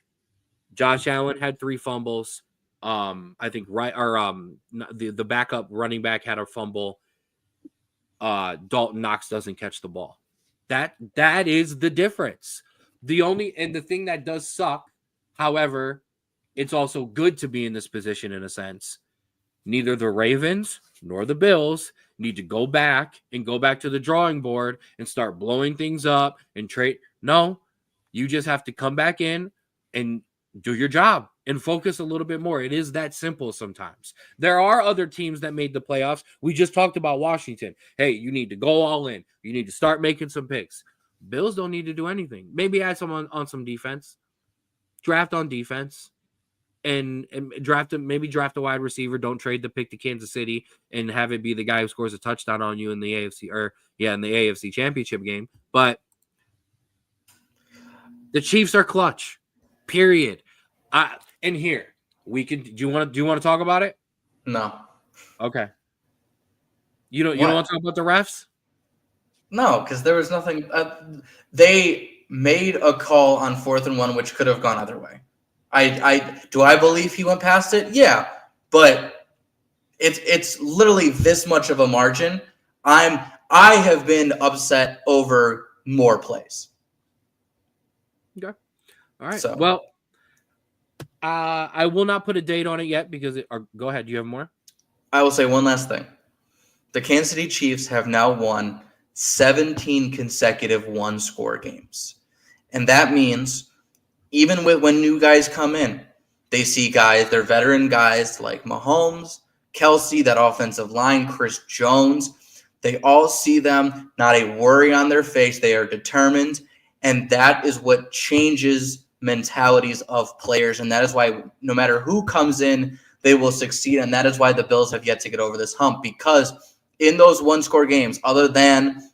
Josh Allen had 3 fumbles. I think the backup running back had a fumble. Dalton Knox doesn't catch the ball. That is the difference. The thing that does suck, however, it's also good to be in this position in a sense. Neither the Ravens nor the Bills need to go back to the drawing board and start blowing things up and trade. No, you just have to come back in and do your job and focus a little bit more. It is that simple sometimes. There are other teams that made the playoffs. We just talked about Washington. Hey, you need to go all in. You need to start making some picks. Bills don't need to do anything. Maybe add someone on some defense. Draft on defense. And draft a wide receiver. Don't trade the pick to Kansas City and have it be the guy who scores a touchdown on you in the AFC Championship game. But the Chiefs are clutch. Period. And here we can. Do you want to talk about it? No. Okay. You don't want to talk about the refs? No, because there was nothing. They made a call on 4th and 1, which could have gone either way. I believe he went past it? Yeah, but it's literally this much of a margin. I have been upset over more plays. Okay. All right. So. Well, I will not put a date on it yet because go ahead. Do you have more? I will say one last thing. The Kansas City Chiefs have now won 17 consecutive one-score games, and that means even when new guys come in, they see guys, they're veteran guys like Mahomes, Kelsey, that offensive line, Chris Jones. They all see them, not a worry on their face. They are determined, and that is what changes mentalities of players. And that is why no matter who comes in, they will succeed. And that is why the Bills have yet to get over this hump, because in those one-score games, other than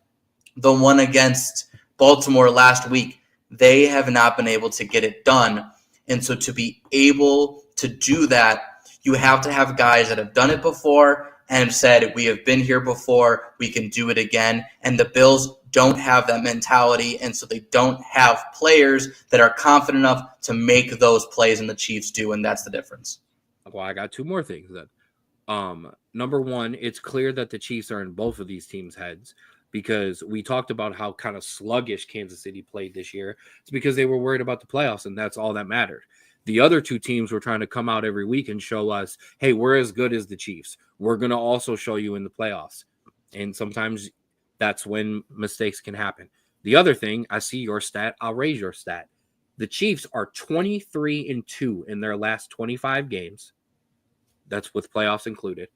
the one against Baltimore last week, they have not been able to get it done. And so to be able to do that, you have to have guys that have done it before and said, we have been here before, we can do it again. And the Bills don't have that mentality, and so they don't have players that are confident enough to make those plays, and the Chiefs do, and that's the difference. Well, I got two more things then. Number one, it's clear that the Chiefs are in both of these teams' heads, because we talked about how kind of sluggish Kansas City played this year. It's because they were worried about the playoffs, and that's all that mattered. The other two teams were trying to come out every week and show us, hey, we're as good as the Chiefs. We're going to also show you in the playoffs. And sometimes that's when mistakes can happen. The other thing, I see your stat. I'll raise your stat. The Chiefs are 23-2 in their last 25 games. That's with playoffs included.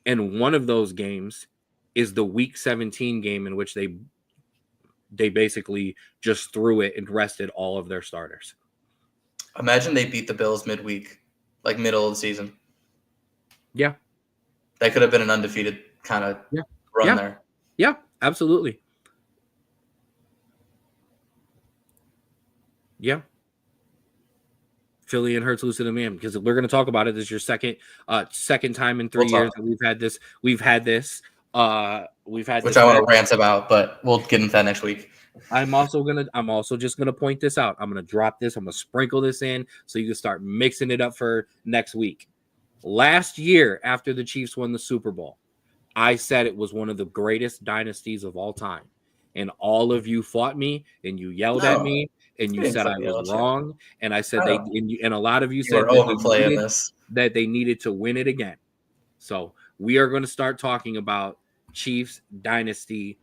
And one of those games is the Week 17 game in which they basically just threw it and rested all of their starters. Imagine they beat the Bills midweek, like middle of the season. Yeah. That could have been an undefeated kind of run there. Yeah, absolutely. Yeah. Philly and Hurts losing to man, because we're going to talk about it. This is your second time in 3 years that we've had this. Which I want to rant about, but we'll get into that next week. I'm also just gonna point this out. I'm gonna drop this. I'm gonna sprinkle this in so you can start mixing it up for next week. Last year, after the Chiefs won the Super Bowl, I said it was one of the greatest dynasties of all time, and all of you fought me and you yelled at me and you said I was wrong, and I said and a lot of you said that they needed to win it again. So we are going to start talking about Chiefs dynasty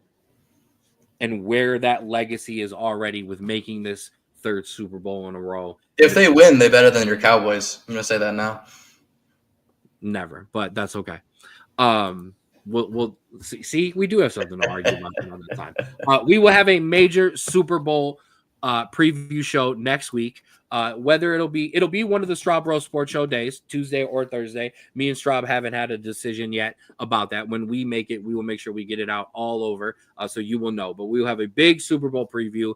and where that legacy is already with making this third Super Bowl in a row. If they win, they're better than your Cowboys. I'm going to say that now. Never, but that's okay. We'll see. We do have something to argue about another time. We will have a major Super Bowl preview show next week. Whether it'll be one of the Straub Roast Sports Show days, Tuesday or Thursday. Me and Straub haven't had a decision yet about that. When we make it, we will make sure we get it out all over, so you will know. But we will have a big Super Bowl preview.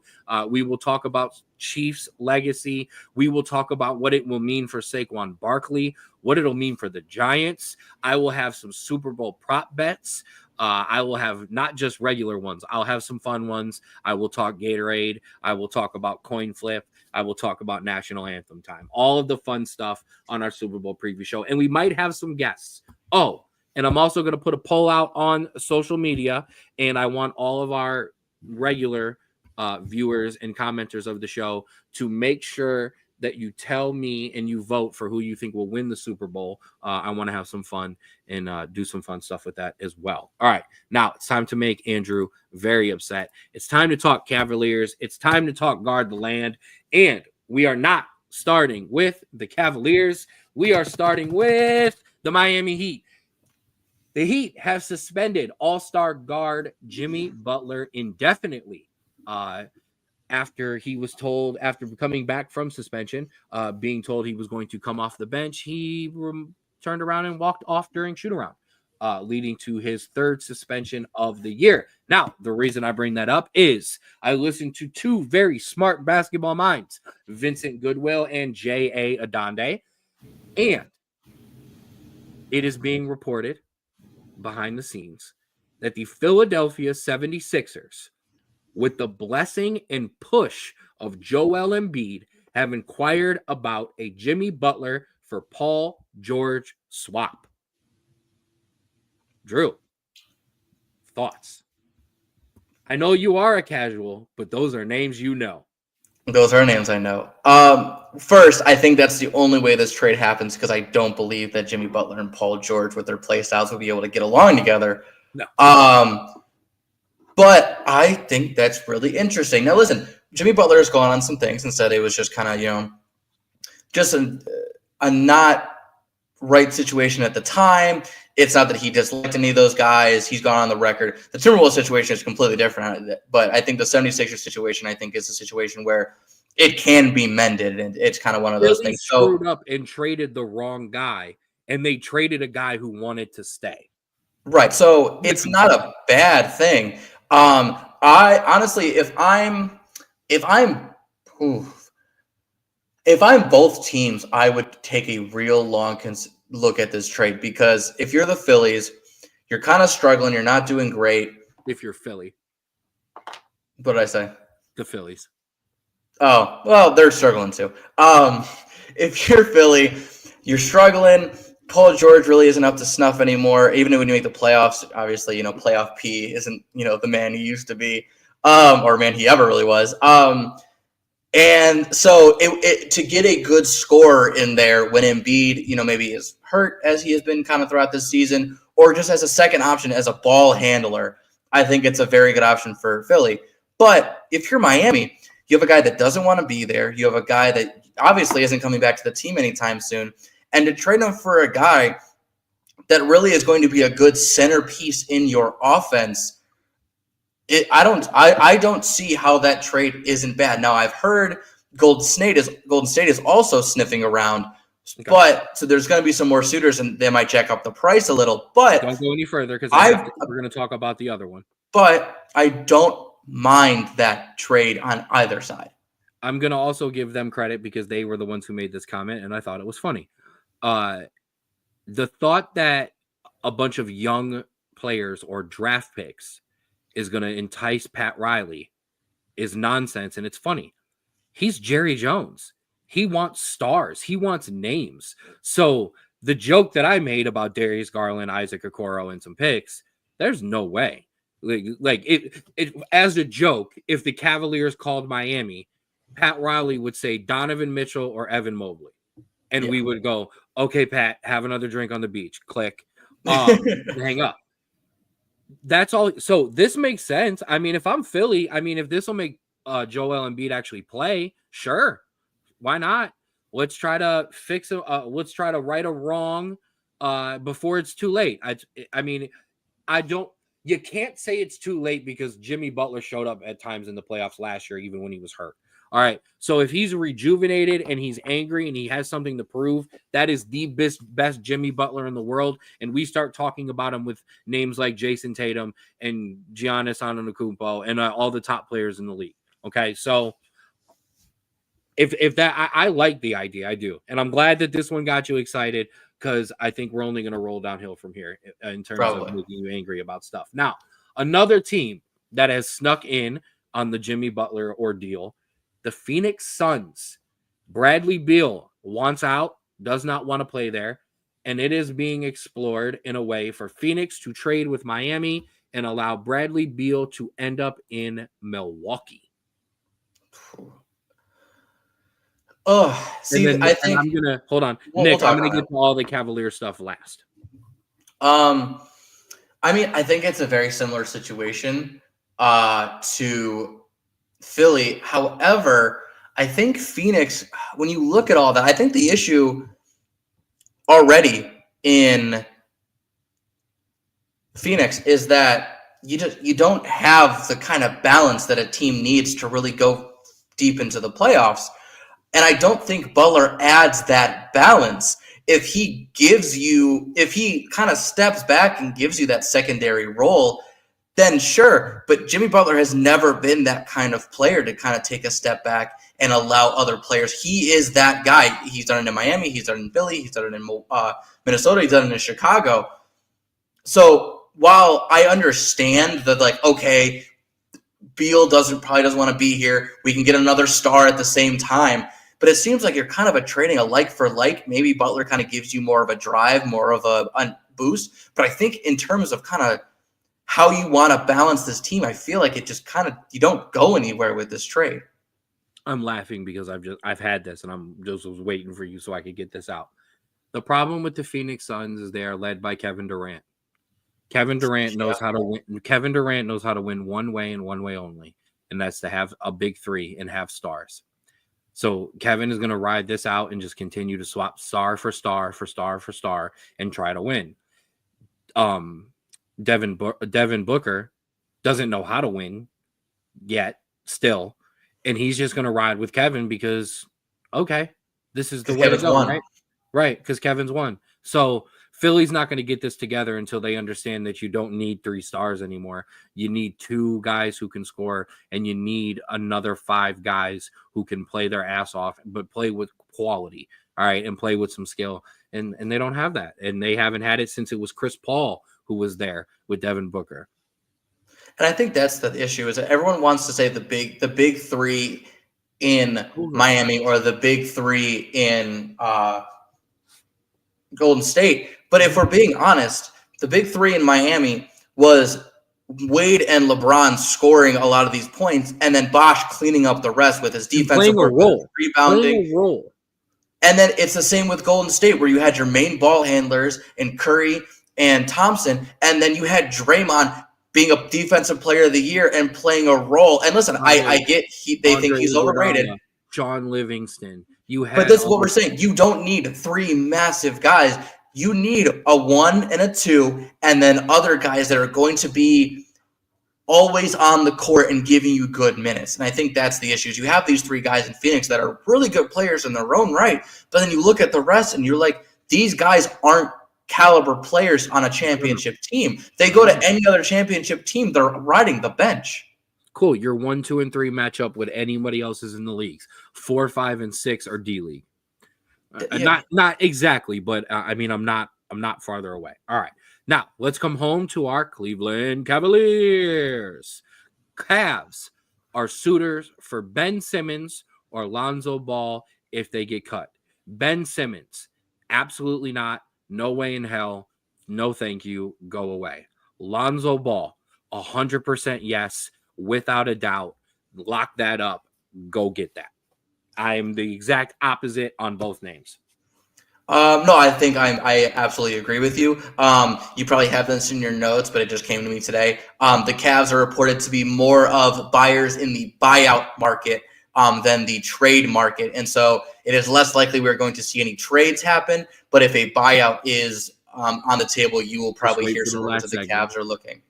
We will talk about Chiefs legacy. We will talk about what it will mean for Saquon Barkley, what it'll mean for the Giants. I will have some Super Bowl prop bets. I will have not just regular ones. I'll have some fun ones. I will talk Gatorade. I will talk about coin flip. I will talk about national anthem time. All of the fun stuff on our Super Bowl preview show. And we might have some guests. Oh, and I'm also going to put a poll out on social media. And I want all of our regular viewers and commenters of the show to make sure that you tell me and you vote for who you think will win the Super Bowl. I want to have some fun and do some fun stuff with that as well. All right, now it's time to make Andrew very upset. It's time to talk Cavaliers. It's time to talk guard the land. And we are not starting with the Cavaliers. We are starting with the Miami Heat. The Heat have suspended all-star guard Jimmy Butler indefinitely. After he was told, after coming back from suspension, being told he was going to come off the bench, he turned around and walked off during shoot-around, leading to his third suspension of the year. Now, the reason I bring that up is I listened to two very smart basketball minds, Vincent Goodwill and J.A. Adonde, and it is being reported behind the scenes that the Philadelphia 76ers, with the blessing and push of Joel Embiid, have inquired about a Jimmy Butler for Paul George swap. Drew, thoughts? I know you are a casual, but those are names you know. Those are names I know. First, I think that's the only way this trade happens, because I don't believe that Jimmy Butler and Paul George, with their play styles, will be able to get along together. No. But I think that's really interesting. Now, listen, Jimmy Butler has gone on some things and said it was just kind of, just a not right situation at the time. It's not that he disliked any of those guys. He's gone on the record. The Timberwolves situation is completely different. But I think the 76ers situation, I think, is a situation where it can be mended. And it's kind of one of those things. Screwed up and traded the wrong guy and they traded a guy who wanted to stay. Right. So it's not a bad thing. I honestly, if I'm oof, if I'm both teams, I would take a real long look at this trade, because if you're the Phillies, you're kind of struggling. You're not doing great. If you're Philly, What did I say? the Phillies. Oh, well, they're struggling too. If you're Philly, you're struggling. Paul George really isn't up to snuff anymore. Even when you make the playoffs, obviously, playoff P isn't, the man he used to be, or man he ever really was. And so to get a good scorer in there when Embiid, maybe is hurt, as he has been kind of throughout this season, or just as a second option as a ball handler, I think it's a very good option for Philly. But if you're Miami, you have a guy that doesn't want to be there. You have a guy that obviously isn't coming back to the team anytime soon. And to trade him for a guy that really is going to be a good centerpiece in your offense, I don't see how that trade isn't bad. Now, I've heard Golden State is also sniffing around, okay. But so there's going to be some more suitors, and they might jack up the price a little. But don't go any further, because we're going to talk about the other one. But I don't mind that trade on either side. I'm going to also give them credit because they were the ones who made this comment, and I thought it was funny. The thought that a bunch of young players or draft picks is going to entice Pat Riley is nonsense, and it's funny. He's Jerry Jones. He wants stars. He wants names. So the joke that I made about Darius Garland, Isaac Okoro, and some picks, there's no way. Like it as a joke, if the Cavaliers called Miami, Pat Riley would say Donovan Mitchell or Evan Mobley. And we would go, okay, Pat, have another drink on the beach. Click. Hang up. That's all. So this makes sense. I mean, if I'm Philly, if this will make Joel Embiid actually play, sure. Why not? Let's try to fix it. Let's try to right a wrong before it's too late. You can't say it's too late because Jimmy Butler showed up at times in the playoffs last year, even when he was hurt. All right. So if he's rejuvenated and he's angry and he has something to prove, that is the best Jimmy Butler in the world. And we start talking about him with names like Jason Tatum and Giannis Antetokounmpo and all the top players in the league. Okay. So if that, I like the idea. I do. And I'm glad that this one got you excited, because I think we're only going to roll downhill from here in terms of making you angry about stuff. Now, another team that has snuck in on the Jimmy Butler ordeal, the Phoenix Suns. Bradley Beal wants out, does not want to play there, and it is being explored in a way for Phoenix to trade with Miami and allow Bradley Beal to end up in Milwaukee. Oh, see, I think I'm gonna hold on, Nick. I'm gonna get to all the Cavalier stuff last. I think it's a very similar situation to Philly. However, I think Phoenix, when you look at all that, I think the issue already in Phoenix is that you don't have the kind of balance that a team needs to really go deep into the playoffs. And I don't think Butler adds that balance. If he kind of steps back and gives you that secondary role, then sure. But Jimmy Butler has never been that kind of player to kind of take a step back and allow other players. He is that guy. He's done it in Miami. He's done it in Philly. He's done it in Minnesota. He's done it in Chicago. So while I understand that, okay, Beal probably doesn't want to be here, we can get another star at the same time. But it seems like you're kind of trading a like for like. Maybe Butler kind of gives you more of a drive, more of a boost. But I think in terms of kind of how you want to balance this team, I feel like it just kind of, you don't go anywhere with this trade. I'm laughing because I've had this, and I'm just was waiting for you so I could get this out. The problem with the Phoenix Suns is they are led by Kevin Durant. Kevin Durant knows how to win. Kevin Durant knows how to win one way and one way only, and that's to have a big three and have stars. So Kevin is going to ride this out and just continue to swap star for star for star for star and try to win. Devin Booker doesn't know how to win yet still, and he's just going to ride with Kevin because, okay, this is the way to go, right? Right, because Kevin's won. So Philly's not going to get this together until they understand that you don't need 3 stars anymore. You need 2 guys who can score, and you need another 5 guys who can play their ass off, but play with quality. All right, and play with some skill. And they don't have that. And they haven't had it since it was Chris Paul who was there with Devin Booker. And I think that's the issue, is that everyone wants to say the big 3 in Miami or the big 3 in Golden State. But if we're being honest, the big 3 in Miami was Wade and LeBron scoring a lot of these points, and then Bosh cleaning up the rest with his defensive work, rebounding. And then it's the same with Golden State, where you had your main ball handlers in Curry and Thompson, and then you had Draymond being a defensive player of the year and playing a role. And listen, I get they think he's overrated. John Livingston. But that's what we're saying. You don't need 3 massive guys. You need a 1 and a 2, and then other guys that are going to be always on the court and giving you good minutes. And I think that's the issue. You have these 3 guys in Phoenix that are really good players in their own right, but then you look at the rest and you're like, these guys aren't caliber players on a championship team. They go to any other championship team, they're riding the bench. Cool. Your 1, 2, and 3 matchup with anybody else's in the leagues. 4, 5, and 6 are D League. Not exactly, but I mean, I'm not farther away. All right. Now, let's come home to our Cleveland Cavaliers. Cavs are suitors for Ben Simmons or Lonzo Ball if they get cut. Ben Simmons, absolutely not. No way in hell. No thank you. Go away. Lonzo Ball, 100% yes, without a doubt. Lock that up. Go get that. I am the exact opposite on both names. No, I think I absolutely agree with you. You probably have this in your notes, but it just came to me today. The Cavs are reported to be more of buyers in the buyout market than the trade market. And so it is less likely we're going to see any trades happen. But if a buyout is on the table, you will probably hear some words that the Cavs are looking.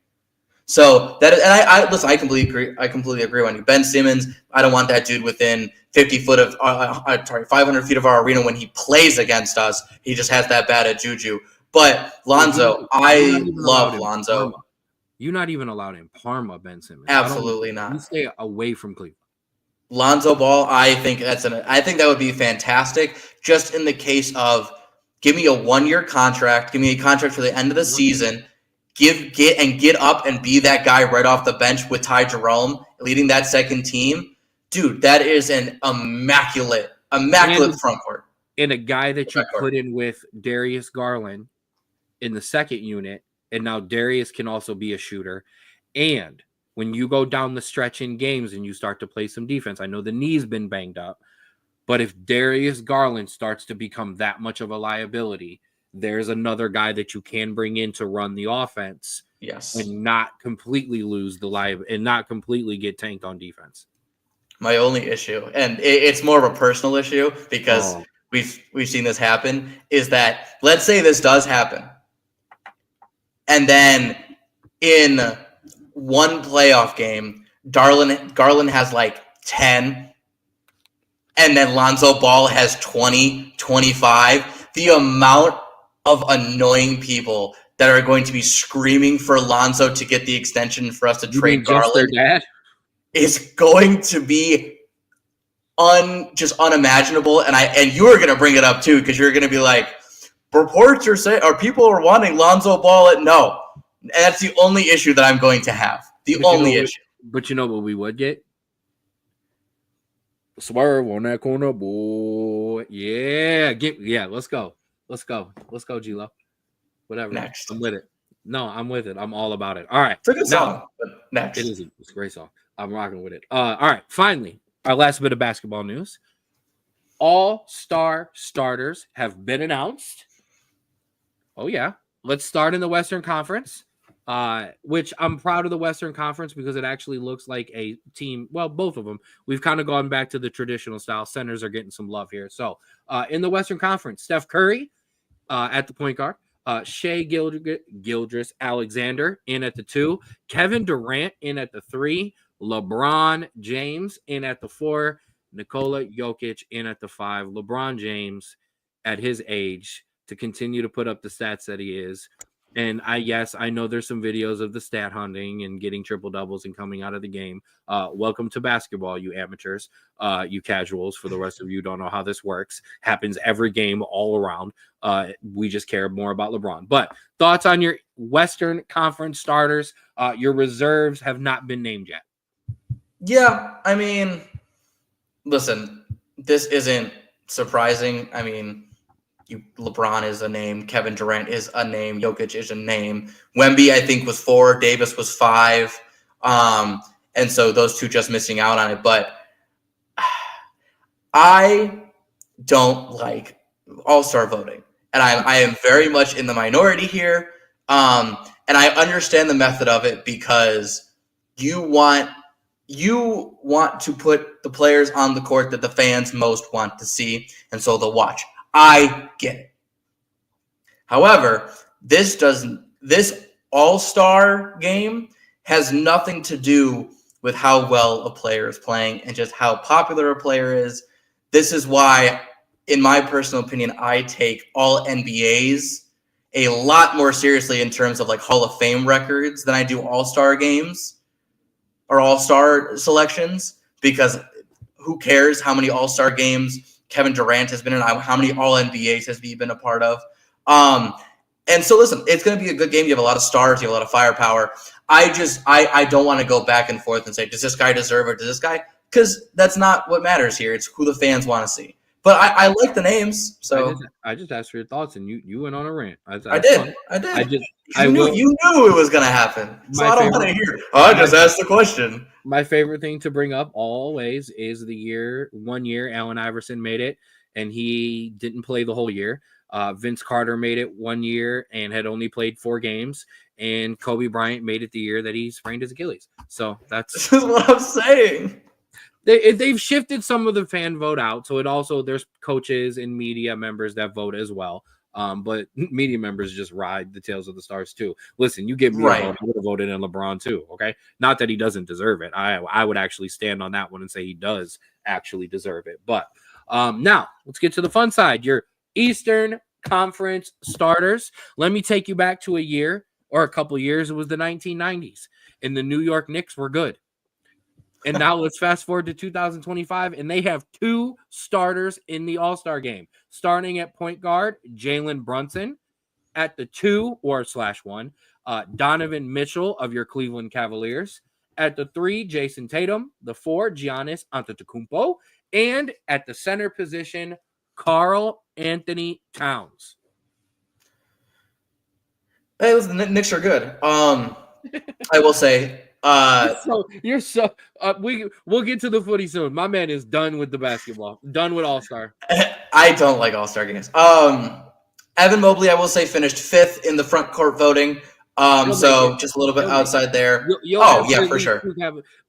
So that, and I listen, I completely agree. I completely agree on you. Ben Simmons, I don't want that dude within 500 feet of our arena when he plays against us. He just has that bad at juju. But Lonzo, I love Lonzo. You're not even allowed in Parma, Ben Simmons. Absolutely not. You stay away from Cleveland. Lonzo Ball, I think that would be fantastic. Just in the case of, give me a 1-year contract, give me a contract for the end of the season. Get up and be that guy right off the bench with Ty Jerome leading that second team. Dude, that is an immaculate front court. And a guy that you put in with Darius Garland in the second unit, and now Darius can also be a shooter. And when you go down the stretch in games and you start to play some defense, I know the knee's been banged up, but if Darius Garland starts to become that much of a liability, there's another guy that you can bring in to run the offense. Yes. And not completely lose the and not completely get tanked on defense. My only issue, and it's more of a personal issue because we've seen this happen, is that let's say this does happen. And then in one playoff game, Garland has like 10, and then Lonzo Ball has 20, 25. The amount of annoying people that are going to be screaming for Lonzo to get the extension for us to trade Garland is going to be just unimaginable. And you are going to bring it up too, because you're going to be like, reports are saying, or people are wanting Lonzo Ball at no. And that's the only issue that I'm going to have. Only issue. But you know what we would get? Swerve on that corner, boy. Yeah. Let's go. Let's go, G-Lo. Whatever. Next. I'm with it. No, I'm with it. I'm all about it. All right. It's a good song. But next. It is. It's a great song. I'm rocking with it. All right. Finally, our last bit of basketball news. All-star starters have been announced. Oh, yeah. Let's start in the Western Conference, which I'm proud of the Western Conference because it actually looks like a team. Well, both of them. We've kind of gone back to the traditional style. Centers are getting some love here. So in the Western Conference, Steph Curry at the point guard, Shai Gilgeous-Alexander in at the 2, Kevin Durant in at the 3, LeBron James in at the 4, Nikola Jokic in at the 5. LeBron James, at his age, to continue to put up the stats that he is. And I know there's some videos of the stat hunting and getting triple doubles and coming out of the game. Welcome to basketball, you amateurs, you casuals. For the rest of you who don't know how this works, happens every game all around. We just care more about LeBron. But thoughts on your Western Conference starters? Your reserves have not been named yet. Yeah, I mean, listen, this isn't surprising. I mean, LeBron is a name. Kevin Durant is a name. Jokic is a name. Wemby, I think, was 4. Davis was 5. And so those two just missing out on it. But I don't like all-star voting. And I am very much in the minority here. And I understand the method of it because you want to put the players on the court that the fans most want to see, and so they'll watch. I get it. However, this all-star game has nothing to do with how well a player is playing and just how popular a player is. This is why, in my personal opinion, I take all NBAs a lot more seriously in terms of like Hall of Fame records than I do all-star games or all-star selections, because who cares how many all-star games Kevin Durant has been in, how many all-NBAs has he been a part of. And so, listen, it's going to be a good game. You have a lot of stars. You have a lot of firepower. I don't want to go back and forth and say, does this guy deserve it? Does this guy? Because that's not what matters here. It's who the fans want to see. But I like the names. So I just asked for your thoughts, and you went on a rant. I did. You knew it was going to happen. So I don't want to hear. I just asked the question. My favorite thing to bring up always is the 1 year Allen Iverson made it, and he didn't play the whole year. Vince Carter made it 1 year and had only played 4 games, and Kobe Bryant made it the year that he sprained his Achilles. So this is what I'm saying. They've shifted some of the fan vote out, so there's coaches and media members that vote as well. But media members just ride the tails of the stars too. Listen, you give me a vote, I would have voted in LeBron too. Okay, not that he doesn't deserve it. I would actually stand on that one and say he does actually deserve it. But now let's get to the fun side. Your Eastern Conference starters. Let me take you back to a year or a couple years. It was the 1990s, and the New York Knicks were good. And now let's fast forward to 2025, and they have 2 starters in the All-Star game. Starting at point guard, Jalen Brunson. At the 2/1, Donovan Mitchell of your Cleveland Cavaliers. At the 3, Jason Tatum. The 4, Giannis Antetokounmpo. And at the center position, Karl Anthony Towns. Hey, listen, the Knicks are good. I will say. We'll get to the footy soon. My man is done with the basketball. Done with All-Star. I don't like All-Star games. Evan Mobley, I will say, finished 5th in the front court voting. So just a little bit outside there. For sure.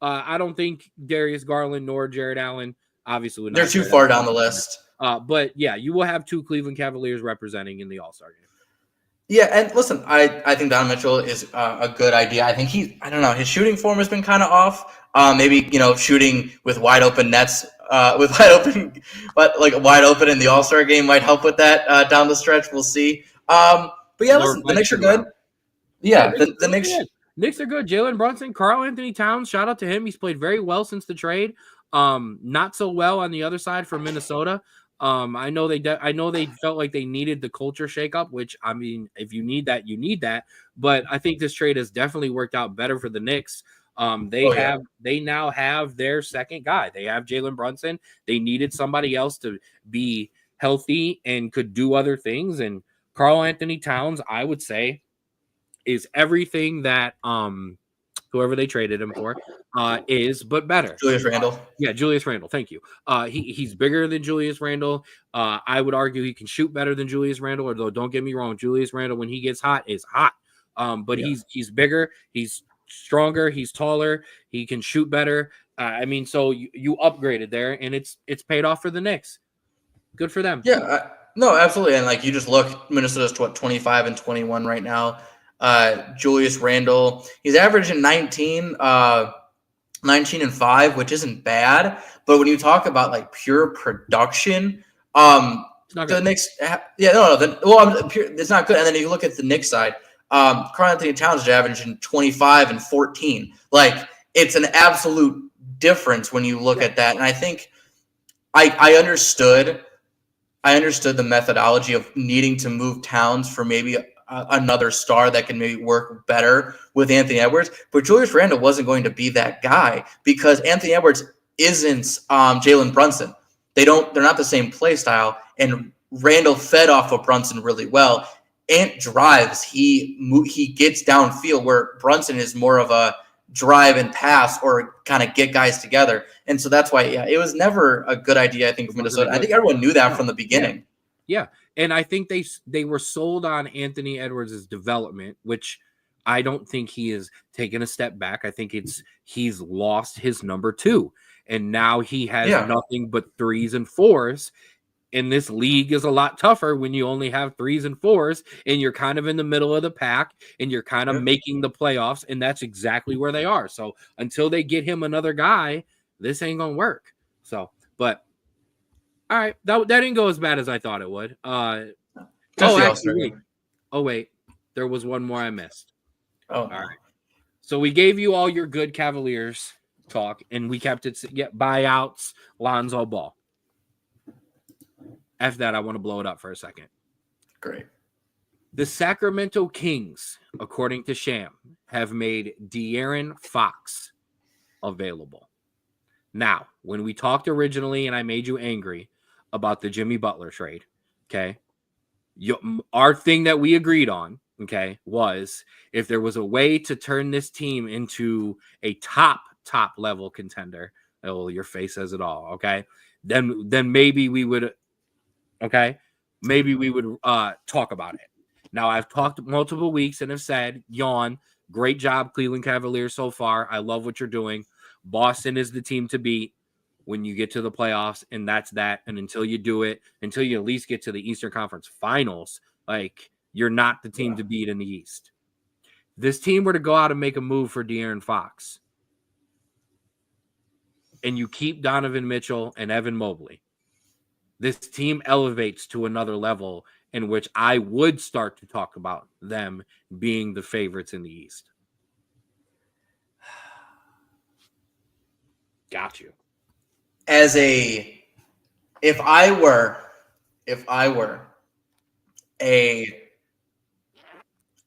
I don't think Darius Garland nor Jared Allen. Obviously, they're too far down the list. But yeah, you will have 2 Cleveland Cavaliers representing in the All-Star game. Yeah, and listen, I think Donovan Mitchell is a good idea. I think his shooting form has been kind of off. Maybe, shooting with wide open nets, wide open in the All-Star game might help with that down the stretch. We'll see. But yeah, listen, the Knicks are good. Yeah, the Knicks are good. Jalen Brunson, Karl Anthony Towns, shout out to him. He's played very well since the trade. Not so well on the other side for Minnesota. I know they felt like they needed the culture shakeup, which, I mean, if you need that, you need that. But I think this trade has definitely worked out better for the Knicks. They now have their second guy. They have Jalen Brunson. They needed somebody else to be healthy and could do other things. And Karl Anthony Towns, I would say, is everything that whoever they traded him for is, but better. Julius Randle. Julius Randle. Thank you. He's bigger than Julius Randle. I would argue he can shoot better than Julius Randle, although don't get me wrong, Julius Randle, when he gets hot, is hot. But he's bigger, he's stronger, he's taller, he can shoot better. So you upgraded there, and it's paid off for the Knicks. Good for them. Yeah, no, absolutely. And you just look, Minnesota's 25 and 21 right now. Julius Randle, he's averaging 19 and 5, which isn't bad. But when you talk about pure production, It's not The good. Knicks, it's not good. And then you look at the Knicks side, Karl-Anthony Towns is averaging 25 and 14. Like, it's an absolute difference when you look at that. And I think I understood the methodology of needing to move Towns for maybe another star that can maybe work better with Anthony Edwards. But Julius Randle wasn't going to be that guy because Anthony Edwards isn't Jalen Brunson. They're not the same play style. And Randle fed off of Brunson really well. Ant drives. He gets downfield where Brunson is more of a drive and pass or kind of get guys together. And so that's why, it was never a good idea, I think, for Minnesota. I think everyone knew that from the beginning. Yeah. And I think they were sold on Anthony Edwards' development, which I don't think he has taken a step back. I think he's lost his number 2. And now he has nothing but 3s and 4s. And this league is a lot tougher when you only have 3s and 4s and you're kind of in the middle of the pack and you're kind of making the playoffs. And that's exactly where they are. So until they get him another guy, this ain't going to work. So, but all right. That didn't go as bad as I thought it would. Wait. There was one more I missed. All right. So we gave you all your good Cavaliers talk and we kept it buyouts, Lonzo Ball. After that, I want to blow it up for a second. Great. The Sacramento Kings, according to Sham, have made De'Aaron Fox available. Now, when we talked originally and I made you angry about the Jimmy Butler trade, okay, our thing that we agreed on, okay, was if there was a way to turn this team into a top level contender, your face says it all, okay, then maybe we would – okay, maybe we would talk about it. Now, I've talked multiple weeks and have said, yawn, great job, Cleveland Cavaliers so far. I love what you're doing. Boston is the team to beat when you get to the playoffs, and that's that. And until you do it, until you at least get to the Eastern Conference Finals, like, you're not the team to beat in the East. This team were to go out and make a move for De'Aaron Fox, and you keep Donovan Mitchell and Evan Mobley, this team elevates to another level in which I would start to talk about them being the favorites in the East. Got you. If I were a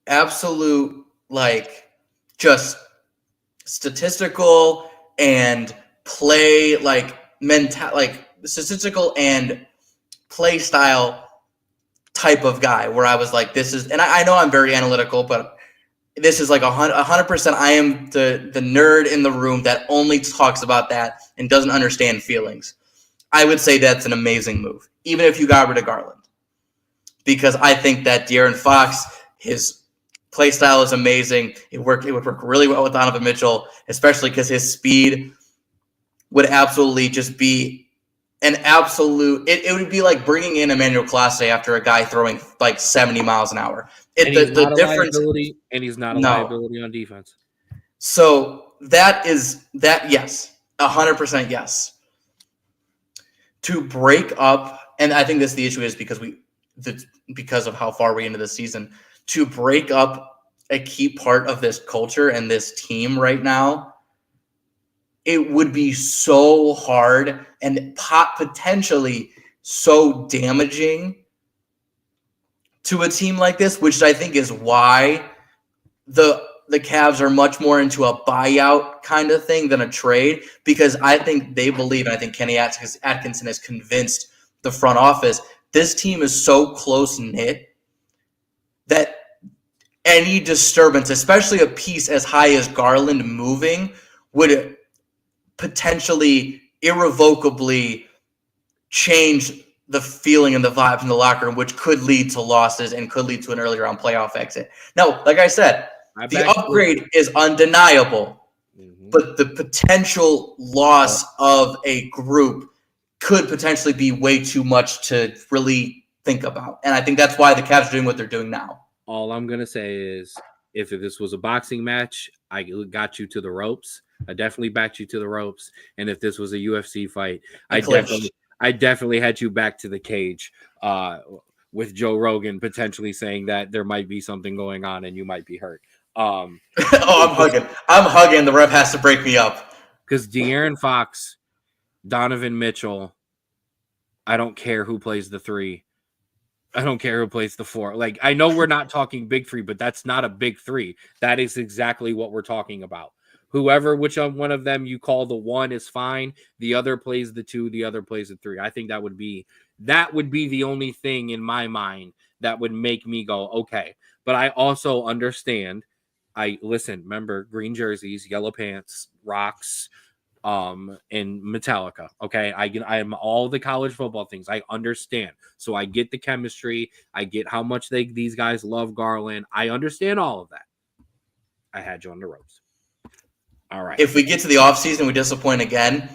absolute, like, just statistical and play, like, statistical and play style type of guy where I was like, this is, and I know I'm very analytical, but this is like 100%. I am the nerd in the room that only talks about that and doesn't understand feelings. I would say that's an amazing move, even if you got rid of Garland, because I think that De'Aaron Fox, his play style is amazing. It would work really well with Donovan Mitchell, especially because his speed would absolutely just be an absolute. It would be like bringing in Emmanuel Clase after a guy throwing like 70 miles an hour. The difference, and he's not a liability on defense. So yes, 100% yes. To break up, and I think the issue is because of how far we're into the season, to break up a key part of this culture and this team right now, it would be so hard and potentially so damaging to a team like this, which I think is why the Cavs are much more into a buyout kind of thing than a trade, because I think they believe, and I think Kenny Atkinson has convinced the front office, this team is so close-knit that any disturbance, especially a piece as high as Garland moving, would potentially irrevocably change the feeling and the vibes in the locker room, which could lead to losses and could lead to an early round playoff exit. Now, like I said, the upgrade is undeniable, but the potential loss of a group could potentially be way too much to really think about. And I think that's why the Cavs are doing what they're doing now. All I'm going to say is, if this was a boxing match, I got you to the ropes. I definitely backed you to the ropes. And if this was a UFC fight, I I definitely had you back to the cage with Joe Rogan potentially saying that there might be something going on and you might be hurt. Oh, I'm hugging. I'm hugging. The ref has to break me up. Because De'Aaron Fox, Donovan Mitchell, I don't care who plays the 3. I don't care who plays the 4. Like, I know we're not talking big 3, but that's not a big 3. That is exactly what we're talking about. Whoever, which one of them you call the 1 is fine. The other plays the 2. The other plays the 3. I think that would be the only thing in my mind that would make me go, okay. But I also understand. Remember, green jerseys, yellow pants, rocks, and Metallica. Okay. I am all the college football things. I understand. So I get the chemistry. I get how much these guys love Garland. I understand all of that. I had you on the ropes. All right. If we get to the offseason, we disappoint again,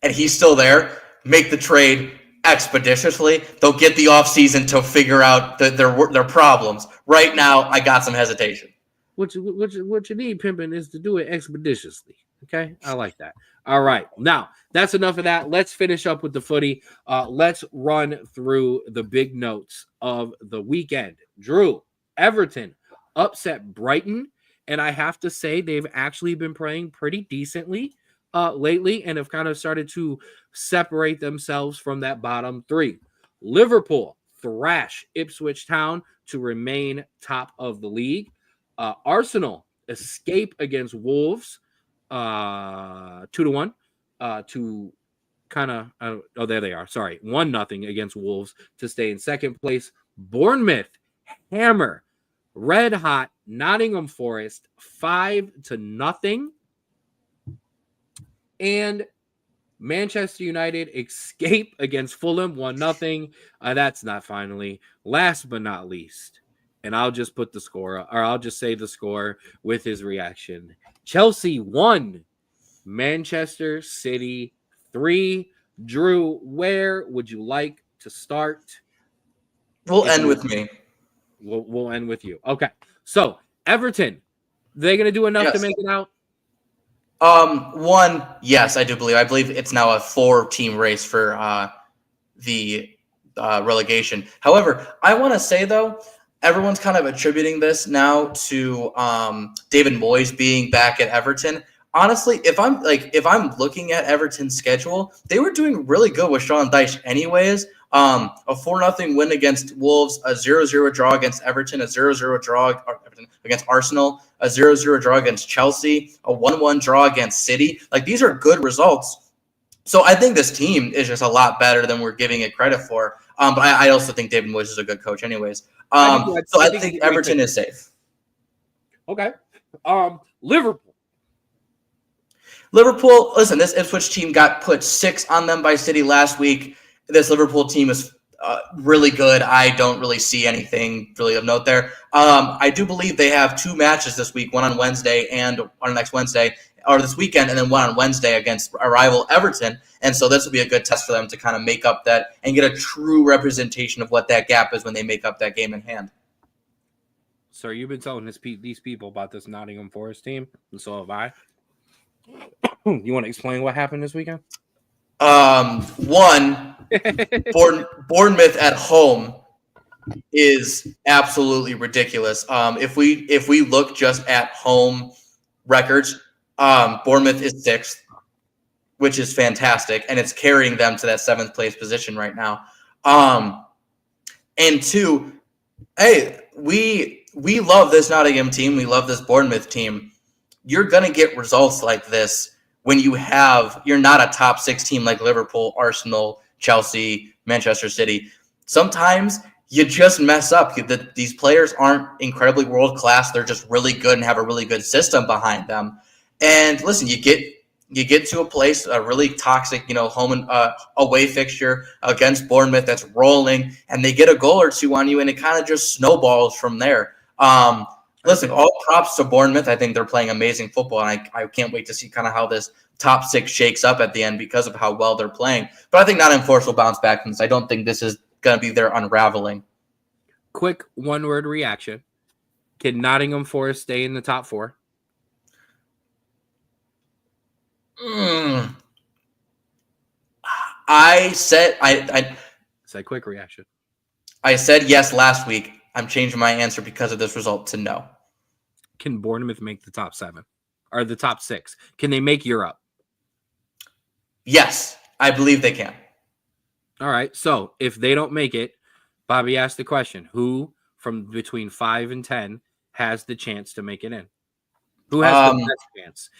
and he's still there, make the trade expeditiously. They'll get the offseason to figure out their problems. Right now, I got some hesitation. What you need, pimping, is to do it expeditiously. Okay, I like that. All right, now that's enough of that. Let's finish up with the footy. Let's run through the big notes of the weekend. Drew, Everton upset Brighton, and I have to say they've actually been playing pretty decently lately and have kind of started to separate themselves from that bottom 3. Liverpool thrash Ipswich Town to remain top of the league. Arsenal escape against Wolves 2-1 to kind of there they are. Sorry, 1-0 against Wolves to stay in second place. Bournemouth hammer red hot Nottingham Forest 5-0, and Manchester United escape against Fulham 1-0. That's not finally. Last but not least, and I'll just put the score, or I'll just say the score with his reaction. Chelsea 1, Manchester City 3. Drew, where would you like to start? We'll end with me. We'll end with you. Okay. So, Everton, they going to do enough to make it out? One, yes, I do believe. I believe it's now a 4-team race for the relegation. However, I want to say, though, everyone's kind of attributing this now to David Moyes being back at Everton. Honestly, if I'm looking at Everton's schedule, they were doing really good with Sean Dyche anyways. A 4-0 win against Wolves, a 0-0 draw against Everton, a 0-0 draw against Arsenal, a 0-0 draw against Chelsea, a 1-1 draw against City. Like, these are good results. So I think this team is just a lot better than we're giving it credit for. But I also think David Moyes is a good coach anyways. I think Everton is safe. Okay. Liverpool, listen, this Ipswich team got put 6 on them by City last week. This Liverpool team is really good. I don't really see anything really of note there. I do believe they have 2 matches this week, one on Wednesday and on next Wednesday, or this weekend, and then one on Wednesday against our rival Everton. And so this will be a good test for them to kind of make up that and get a true representation of what that gap is when they make up that game in hand. Sir, you've been telling these people about this Nottingham Forest team, and so have I. You want to explain what happened this weekend? One, Bournemouth at home is absolutely ridiculous. If we look just at home records, Bournemouth is 6th, which is fantastic, and it's carrying them to that 7th place position right now. And 2, hey, we love this Nottingham team. We love this Bournemouth team. You're gonna get results like this when you're not a top 6 team like Liverpool, Arsenal, Chelsea, Manchester City. Sometimes you just mess up. These players aren't incredibly world-class. They're just really good and have a really good system behind them. And listen, you get to a place, a really toxic, home and away fixture against Bournemouth that's rolling, and they get a goal or 2 on you, and it kind of just snowballs from there. Listen, all props to Bournemouth. I think they're playing amazing football, and I can't wait to see kind of how this top 6 shakes up at the end because of how well they're playing. But I think Nottingham Forest will bounce back from this. I don't think this is going to be their unraveling. Quick one-word reaction. Can Nottingham Forest stay in the top 4? I Say quick reaction. I said yes last week. I'm changing my answer because of this result to no. Can Bournemouth make the top 7 or the top 6? Can they make Europe? Yes, I believe they can. All right. So if they don't make it, Bobby asked the question: who from between 5 and 10 has the chance to make it in? Who has the best chance?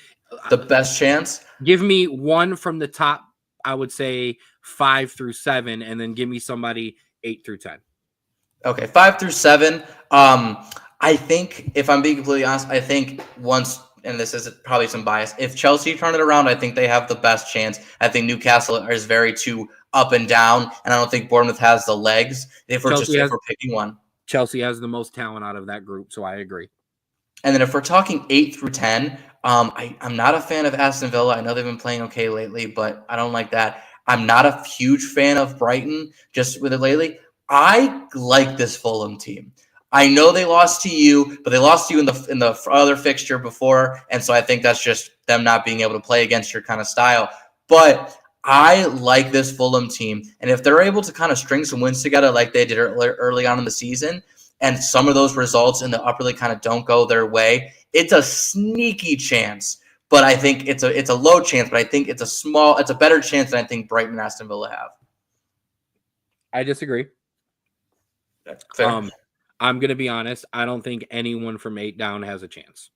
The best chance? Give me one from the top. I would say 5 through 7, and then give me somebody 8 through 10. Okay, 5 through 7. I think, if I'm being completely honest, I think once, and this is probably some bias, if Chelsea turn it around, I think they have the best chance. I think Newcastle is very too up and down, and I don't think Bournemouth has the legs if we're picking one. Chelsea has the most talent out of that group, so I agree. And then if we're talking 8 through 10, I'm not a fan of Aston Villa. I know they've been playing okay lately, but I don't like that. I'm not a huge fan of Brighton just with it lately. I like this Fulham team. I know they lost to you, but they lost to you in the other fixture before, and so I think that's just them not being able to play against your kind of style. But I like this Fulham team, and if they're able to kind of string some wins together like they did early on in the season, and some of those results in the upper league kind of don't go their way, it's a sneaky chance. But I think it's a low chance, but I think it's a better chance than I think Brighton and Aston Villa have. I disagree. Fair. I'm going to be honest. I don't think anyone from 8 down has a chance.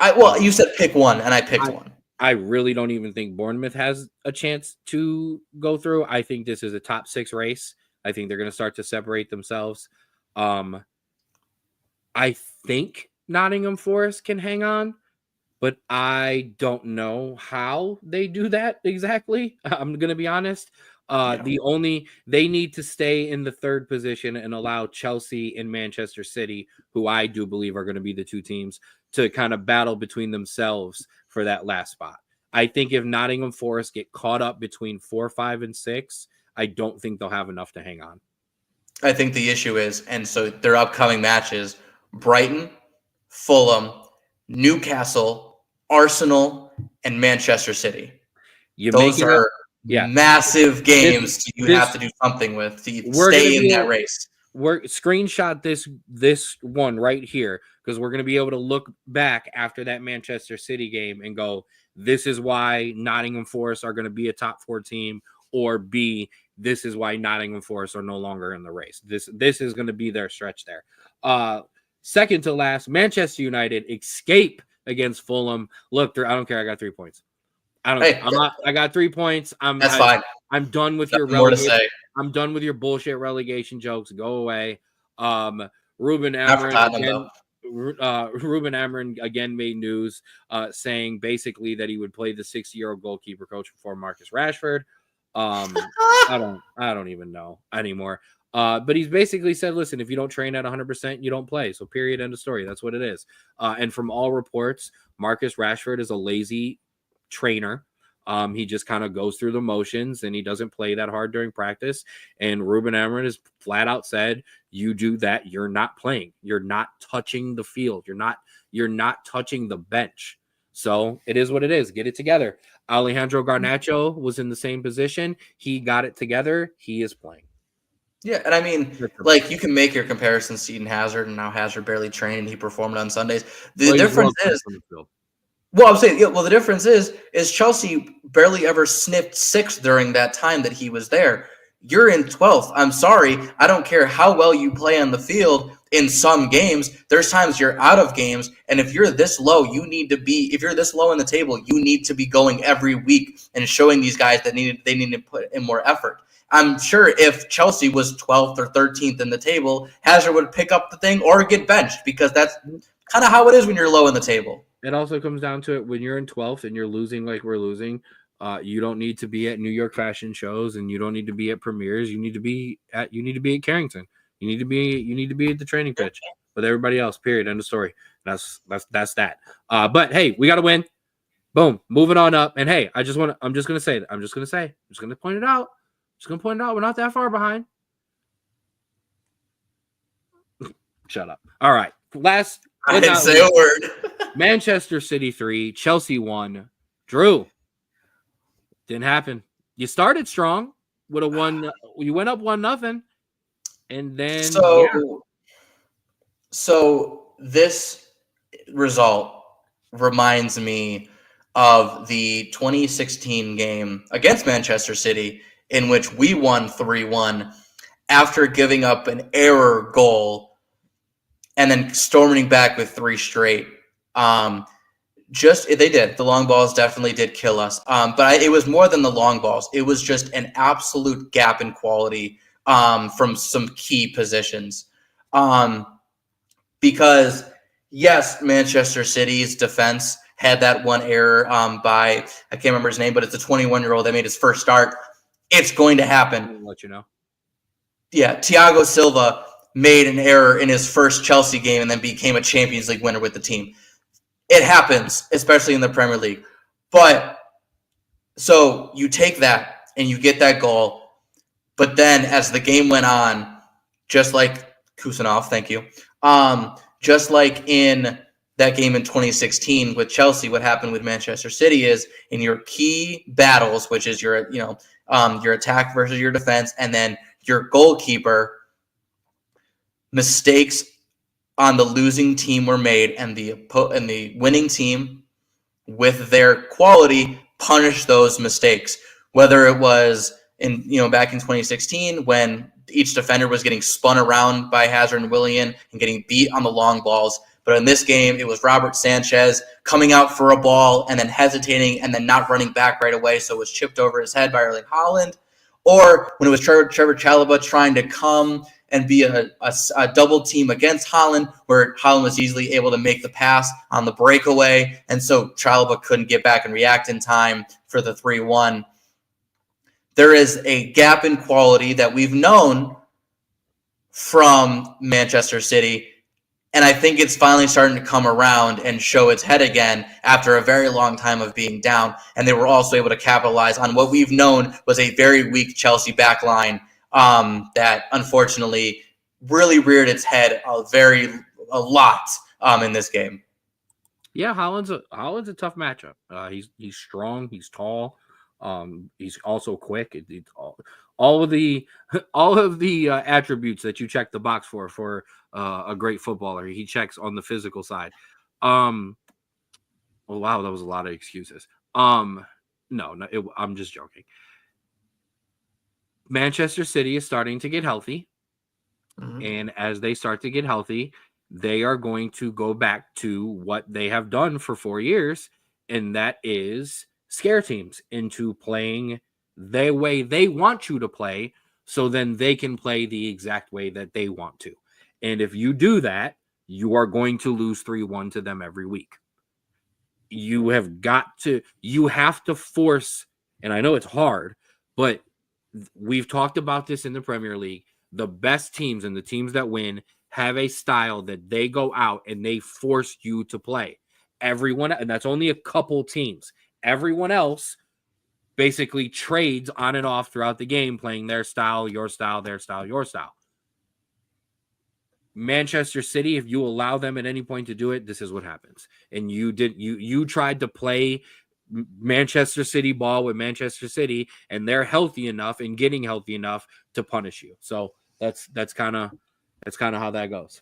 You said pick one, and I picked one. I really don't even think Bournemouth has a chance to go through. I think this is a top 6 race. I think they're going to start to separate themselves. I think Nottingham Forest can hang on, but I don't know how they do that exactly. I'm going to be honest. They need to stay in the 3rd position and allow Chelsea and Manchester City, who I do believe are going to be the 2 teams, to kind of battle between themselves for that last spot. I think if Nottingham Forest get caught up between 4, 5, and 6, I don't think they'll have enough to hang on. I think the issue is, and so their upcoming matches, Brighton, Fulham, Newcastle, Arsenal, and Manchester City. Those are massive games you have to do something with to stay in that race. We're screenshot this one right here because we're going to be able to look back after that Manchester City game and go, this is why Nottingham Forest are going to be a top 4 team, or B, this is why Nottingham Forest are no longer in the race. This is going to be their stretch there. Second to last, Manchester United escape against Fulham. Look, I don't care. I got 3 points. I got 3 points. That's fine. I'm done with your relegation. I'm done with your bullshit relegation jokes. Go away. Ruben Amorim again made news saying basically that he would play the 60-year-old goalkeeper coach before Marcus Rashford. I don't even know anymore. But he's basically said, listen, if you don't train at 100%, you don't play. So period, end of story. That's what it is. And from all reports, Marcus Rashford is a lazy trainer. He just kind of goes through the motions and he doesn't play that hard during practice. And Ruben Amorim has flat out said, you do that, you're not playing. You're not touching the field. You're not touching the bench. So it is what it is. Get it together. Alejandro Garnacho was in the same position. He got it together. He is playing. Yeah, and I mean, like, you can make your comparisons to Eden Hazard, and now Hazard barely trained and he performed on Sundays. The difference is, I'm saying, the difference is Chelsea barely ever sniffed 6th during that time that he was there. You're in 12th. I'm sorry. I don't care how well you play on the field in some games. There's times you're out of games, and if you're this low, if you're this low in the table, you need to be going every week and showing these guys that they need to put in more effort. I'm sure if Chelsea was 12th or 13th in the table, Hazard would pick up the thing or get benched, because that's kind of how it is when you're low in the table. It also comes down to it when you're in 12th and you're losing like we're losing. You don't need to be at New York fashion shows, and you don't need to be at premieres. You need to be at Carrington. You need to be at the training pitch with everybody else. Period. End of story. That's that. But hey, we got to win. Boom. Moving on up. And hey, I'm just going to point it out. We're not that far behind. Shut up. All right. I didn't say a word. Manchester City 3, Chelsea 1. Drew. Didn't happen. You started strong. would have won. You went up 1-0, and then So this result reminds me of the 2016 game against Manchester City, in which we won 3-1 after giving up an error goal and then storming back with 3 straight. They did. The long balls definitely did kill us. But it was more than the long balls. It was just an absolute gap in quality from some key positions. Because, yes, Manchester City's defense had that one error by, I can't remember his name, but it's a 21-year-old that made his first start. It's going to happen. I'll let you know. Yeah, Thiago Silva made an error in his first Chelsea game and then became a Champions League winner with the team. It happens, especially in the Premier League. But so you take that and you get that goal. But then as the game went on, just like Kusanov, thank you. Just like in that game in 2016 with Chelsea, what happened with Manchester City is in your key battles, which is your attack versus your defense, and then your goalkeeper, mistakes on the losing team were made, and the winning team, with their quality, punished those mistakes. Whether it was back in 2016 when each defender was getting spun around by Hazard and Willian and getting beat on the long balls. But in this game, it was Robert Sanchez coming out for a ball and then hesitating and then not running back right away, so it was chipped over his head by Erling Haaland. Or when it was Trevor Chalobah trying to come and be a double team against Haaland, where Haaland was easily able to make the pass on the breakaway, and so Chalobah couldn't get back and react in time for the 3-1. There is a gap in quality that we've known from Manchester City, and I think it's finally starting to come around and show its head again after a very long time of being down. And they were also able to capitalize on what we've known was a very weak Chelsea backline that unfortunately really reared its head a lot in this game. Yeah, Haaland's a tough matchup. He's strong, he's tall. He's also quick. All of the attributes that you check the box for a great footballer, he checks on the physical side. Oh wow, that was a lot of excuses. I'm just joking. Manchester City is starting to get healthy, and as they start to get healthy, they are going to go back to what they have done for 4 years, and that is scare teams into playing the way they want you to play, so then they can play the exact way that they want to. And if you do that, you are going to lose 3-1 to them every week. You have to force, and I know it's hard, but we've talked about this in the Premier League. The best teams and the teams that win have a style that they go out and they force you to play. Everyone, and that's only a couple teams. Everyone else basically trades on and off throughout the game, playing their style, your style, their style, your style. Manchester City, if you allow them at any point to do it, this is what happens. And you tried to play Manchester City ball with Manchester City, and they're healthy enough and getting healthy enough to punish you. So that's kind of how that goes.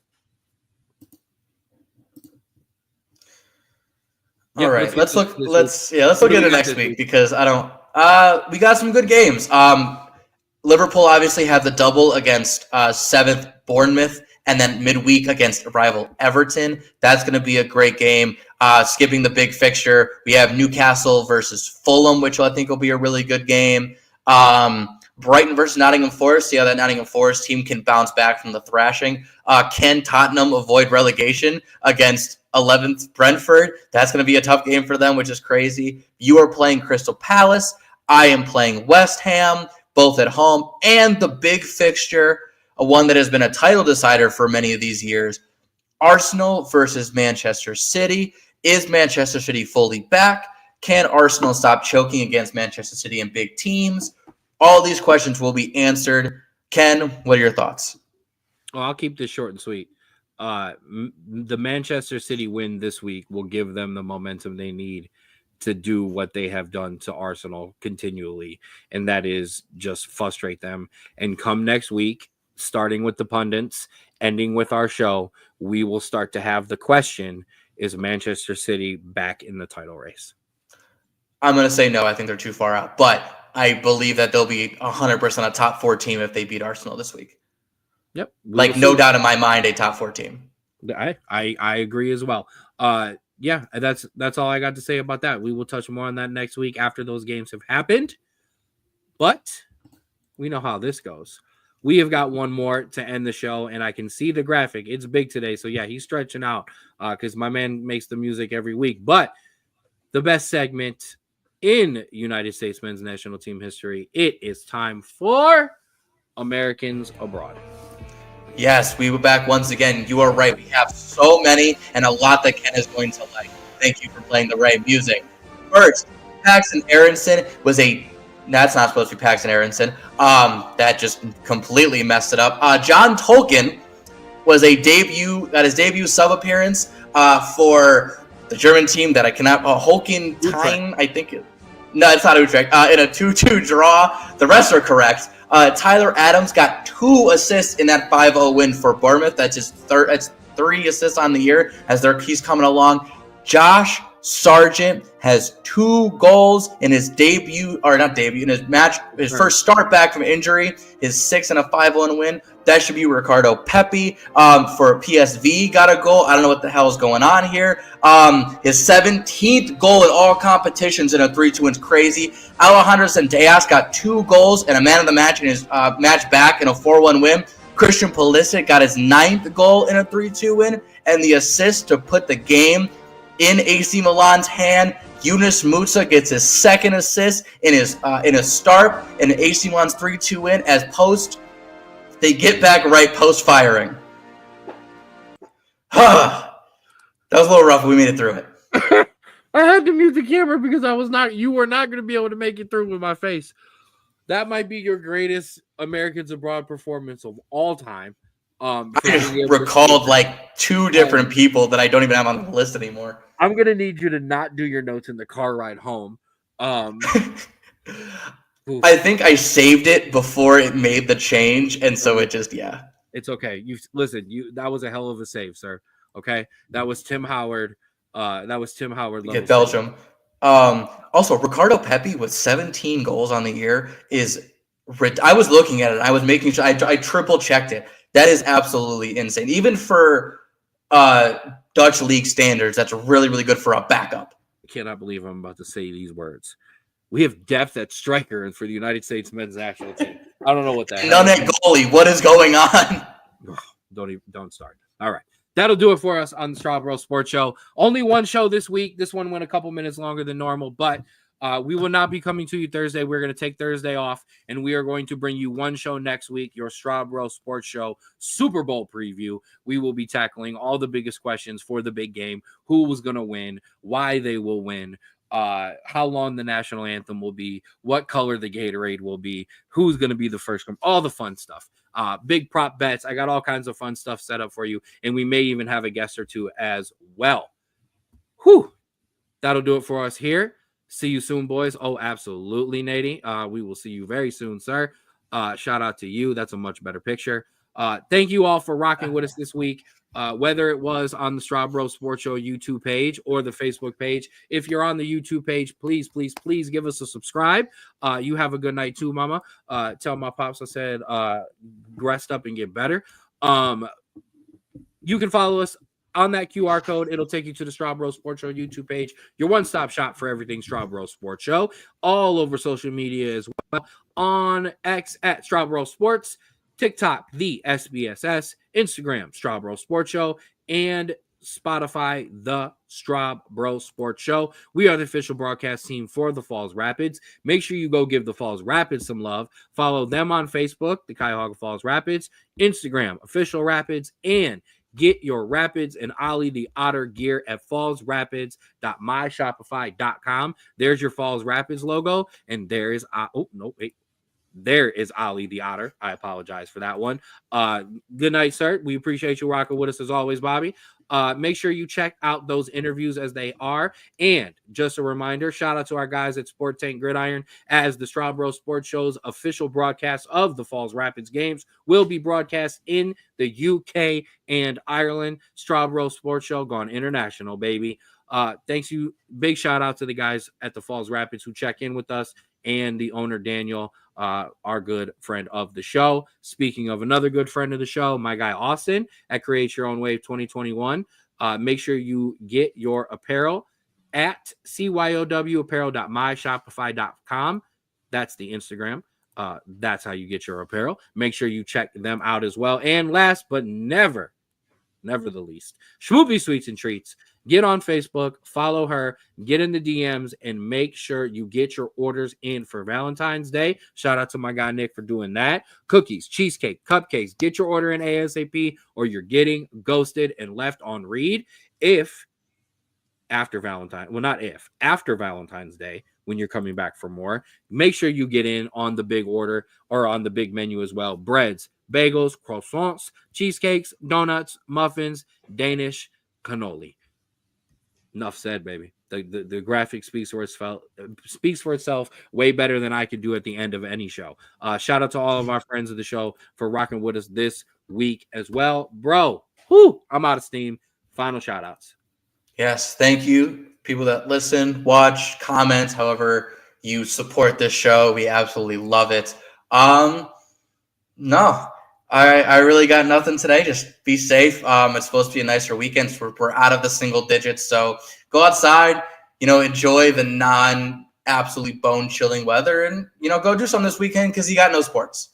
All right, let's look at it next week because we got some good games. Liverpool obviously had the double against 7th Bournemouth, and then midweek against rival Everton. That's going to be a great game. Skipping the big fixture, we have Newcastle versus Fulham, which I think will be a really good game. Brighton versus Nottingham Forest. See how that Nottingham Forest team can bounce back from the thrashing. Can Tottenham avoid relegation against 11th Brentford? That's going to be a tough game for them, which is crazy. You are playing Crystal Palace. I am playing West Ham, both at home. And the big fixture, one that has been a title decider for many of these years, Arsenal versus Manchester City. Is Manchester City fully back? Can Arsenal stop choking against Manchester City and big teams? All these questions will be answered. Ken, what are your thoughts? Well, I'll keep this short and sweet. The Manchester City win this week will give them the momentum they need to do what they have done to Arsenal continually, and that is just frustrate them. And come next week, starting with the pundits, ending with our show, we will start to have the question, is Manchester City back in the title race? I'm going to say no. I think they're too far out. But I believe that they'll be 100% a top 4 team if they beat Arsenal this week. Yep. Like, no doubt in my mind, a top 4 team. I agree as well. Yeah, that's all I got to say about that. We will touch more on that next week after those games have happened. But we know how this goes. We have got one more to end the show, and I can see the graphic. It's big today. So, yeah, he's stretching out because my man makes the music every week. But the best segment in United States men's national team history, it is time for Americans Abroad. Yes, we were back once again. You are right. We have so many and a lot that Ken is going to like. Thank you for playing the right music. First, Paxton Aronson was a... That's not supposed to be Paxton Aronson. That just completely messed it up. John Tolkien was a debut sub appearance for the German team that I cannot... Holkenheim, I think. No, it's not Utrecht. In a 2-2 draw. The rest are correct. Tyler Adams got 2 assists in that 5-0 win for Bournemouth. That's his that's 3 assists on the year as he's coming along. Josh Sargent has 2 goals in his first start back from injury. His 6 and a 5-1 win. That should be Ricardo Pepi. For PSV got a goal. I don't know what the hell is going on here. His 17th goal in all competitions in a 3-2 win is crazy. Alejandro Sendejas got 2 goals and a man of the match in his match back in a 4-1 win. Christian Pulisic got his 9th goal in a 3-2 win, and the assist to put the game in AC Milan's hand. Yunus Musa gets his 2nd assist in a start in AC Milan's 3-2 win as they get back right post firing. That was a little rough, but we made it through it. I had to mute the camera because you were not going to be able to make it through with my face. That might be your greatest Americans Abroad performance of all time. I just recalled like 2 different people that I don't even have on the list anymore. I'm going to need you to not do your notes in the car ride home. I think I saved it before it made the change, and so it just, yeah. It's okay. That was a hell of a save, sir. Okay? That was Tim Howard. Get Belgium. Also, Ricardo Pepi with 17 goals on the year is... I was looking at it. I was making sure. I triple-checked it. That is absolutely insane. Even for Dutch league standards, that's really, really good for a backup. I cannot believe I'm about to say these words. We have depth at striker and for the United States men's national team. I don't know what that is. None at goalie. What is going on? Don't start. All right. That'll do it for us on the Straub Sports Show. Only one show this week. This one went a couple minutes longer than normal, but we will not be coming to you Thursday. We're going to take Thursday off, and we are going to bring you one show next week, your Straub Sports Show Super Bowl preview. We will be tackling all the biggest questions for the big game, who was going to win, why they will win, how long the national anthem will be, what color the Gatorade will be, who's going to be the first, all the fun stuff. Big prop bets. I got all kinds of fun stuff set up for you, and we may even have a guest or 2 as well. Whew. That'll do it for us here. See you soon, boys. Oh, absolutely, Nady. We will see you very soon, sir. Shout out to you. That's a much better picture. Thank you all for rocking with us this week. Whether it was on the Straub Sports Show YouTube page or the Facebook page. If you're on the YouTube page, please, please, please give us a subscribe. You have a good night too, mama. Tell my pops I said rest up and get better. You can follow us on that QR code. It'll take you to the Straub Sports Show YouTube page, your one-stop shop for everything Straub Sports Show, all over social media as well. On X at Straub Sports, TikTok, the SBSS, Instagram, Straub Sports Show, and Spotify, the Straub Sports Show. We are the official broadcast team for the Falls Rapids. Make sure you go give the Falls Rapids some love. Follow them on Facebook, the Cuyahoga Falls Rapids, Instagram, official Rapids, and get your Rapids and Ollie the Otter gear at fallsrapids.myshopify.com. There's your Falls Rapids logo, and there is There is Ali the Otter. I apologize for that one. Good night, sir. We appreciate you rocking with us as always, Bobby. Make sure you check out those interviews as they are. And just a reminder, shout out to our guys at Sport Tank Gridiron, as the Straub Sports Show's official broadcast of the Falls Rapids games will be broadcast in the UK and Ireland. Straub Sports Show gone international, baby. Thanks you. Big shout out to the guys at the Falls Rapids who check in with us, and the owner, Daniel, our good friend of the show. Speaking of another good friend of the show, my guy Austin at Create Your Own Wave 2021. Make sure you get your apparel at cyowapparel.myshopify.com. That's the Instagram. That's how you get your apparel. Make sure you check them out as well. And last but never the least, Schmoopy Sweets and Treats. Get on Facebook, follow her, get in the DMs, and make sure you get your orders in for Valentine's Day. Shout out to my guy Nick for doing that. Cookies, cheesecake, cupcakes. Get your order in ASAP, or you're getting ghosted and left on read. After Valentine's Day, when you're coming back for more, make sure you get in on the big order or on the big menu as well. Breads, bagels, croissants, cheesecakes, donuts, muffins, Danish, cannoli. Enough said, baby. The graphic speaks for itself way better than I could do at the end of any show. Shout out to all of our friends of the show for rocking with us this week as well. Bro, I'm out of steam. Final shout outs. Yes, thank you, people that listen, watch, comment, however you support this show. We absolutely love it. No, I really got nothing today. Just be safe. It's supposed to be a nicer weekend. So we're out of the single digits. So go outside, enjoy the non-absolute bone-chilling weather, and, go do something this weekend because you got no sports.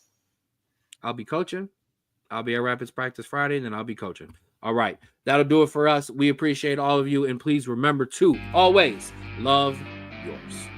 I'll be coaching. I'll be at Rapids practice Friday, and then I'll be coaching. All right. That'll do it for us. We appreciate all of you. And please remember to always love yours.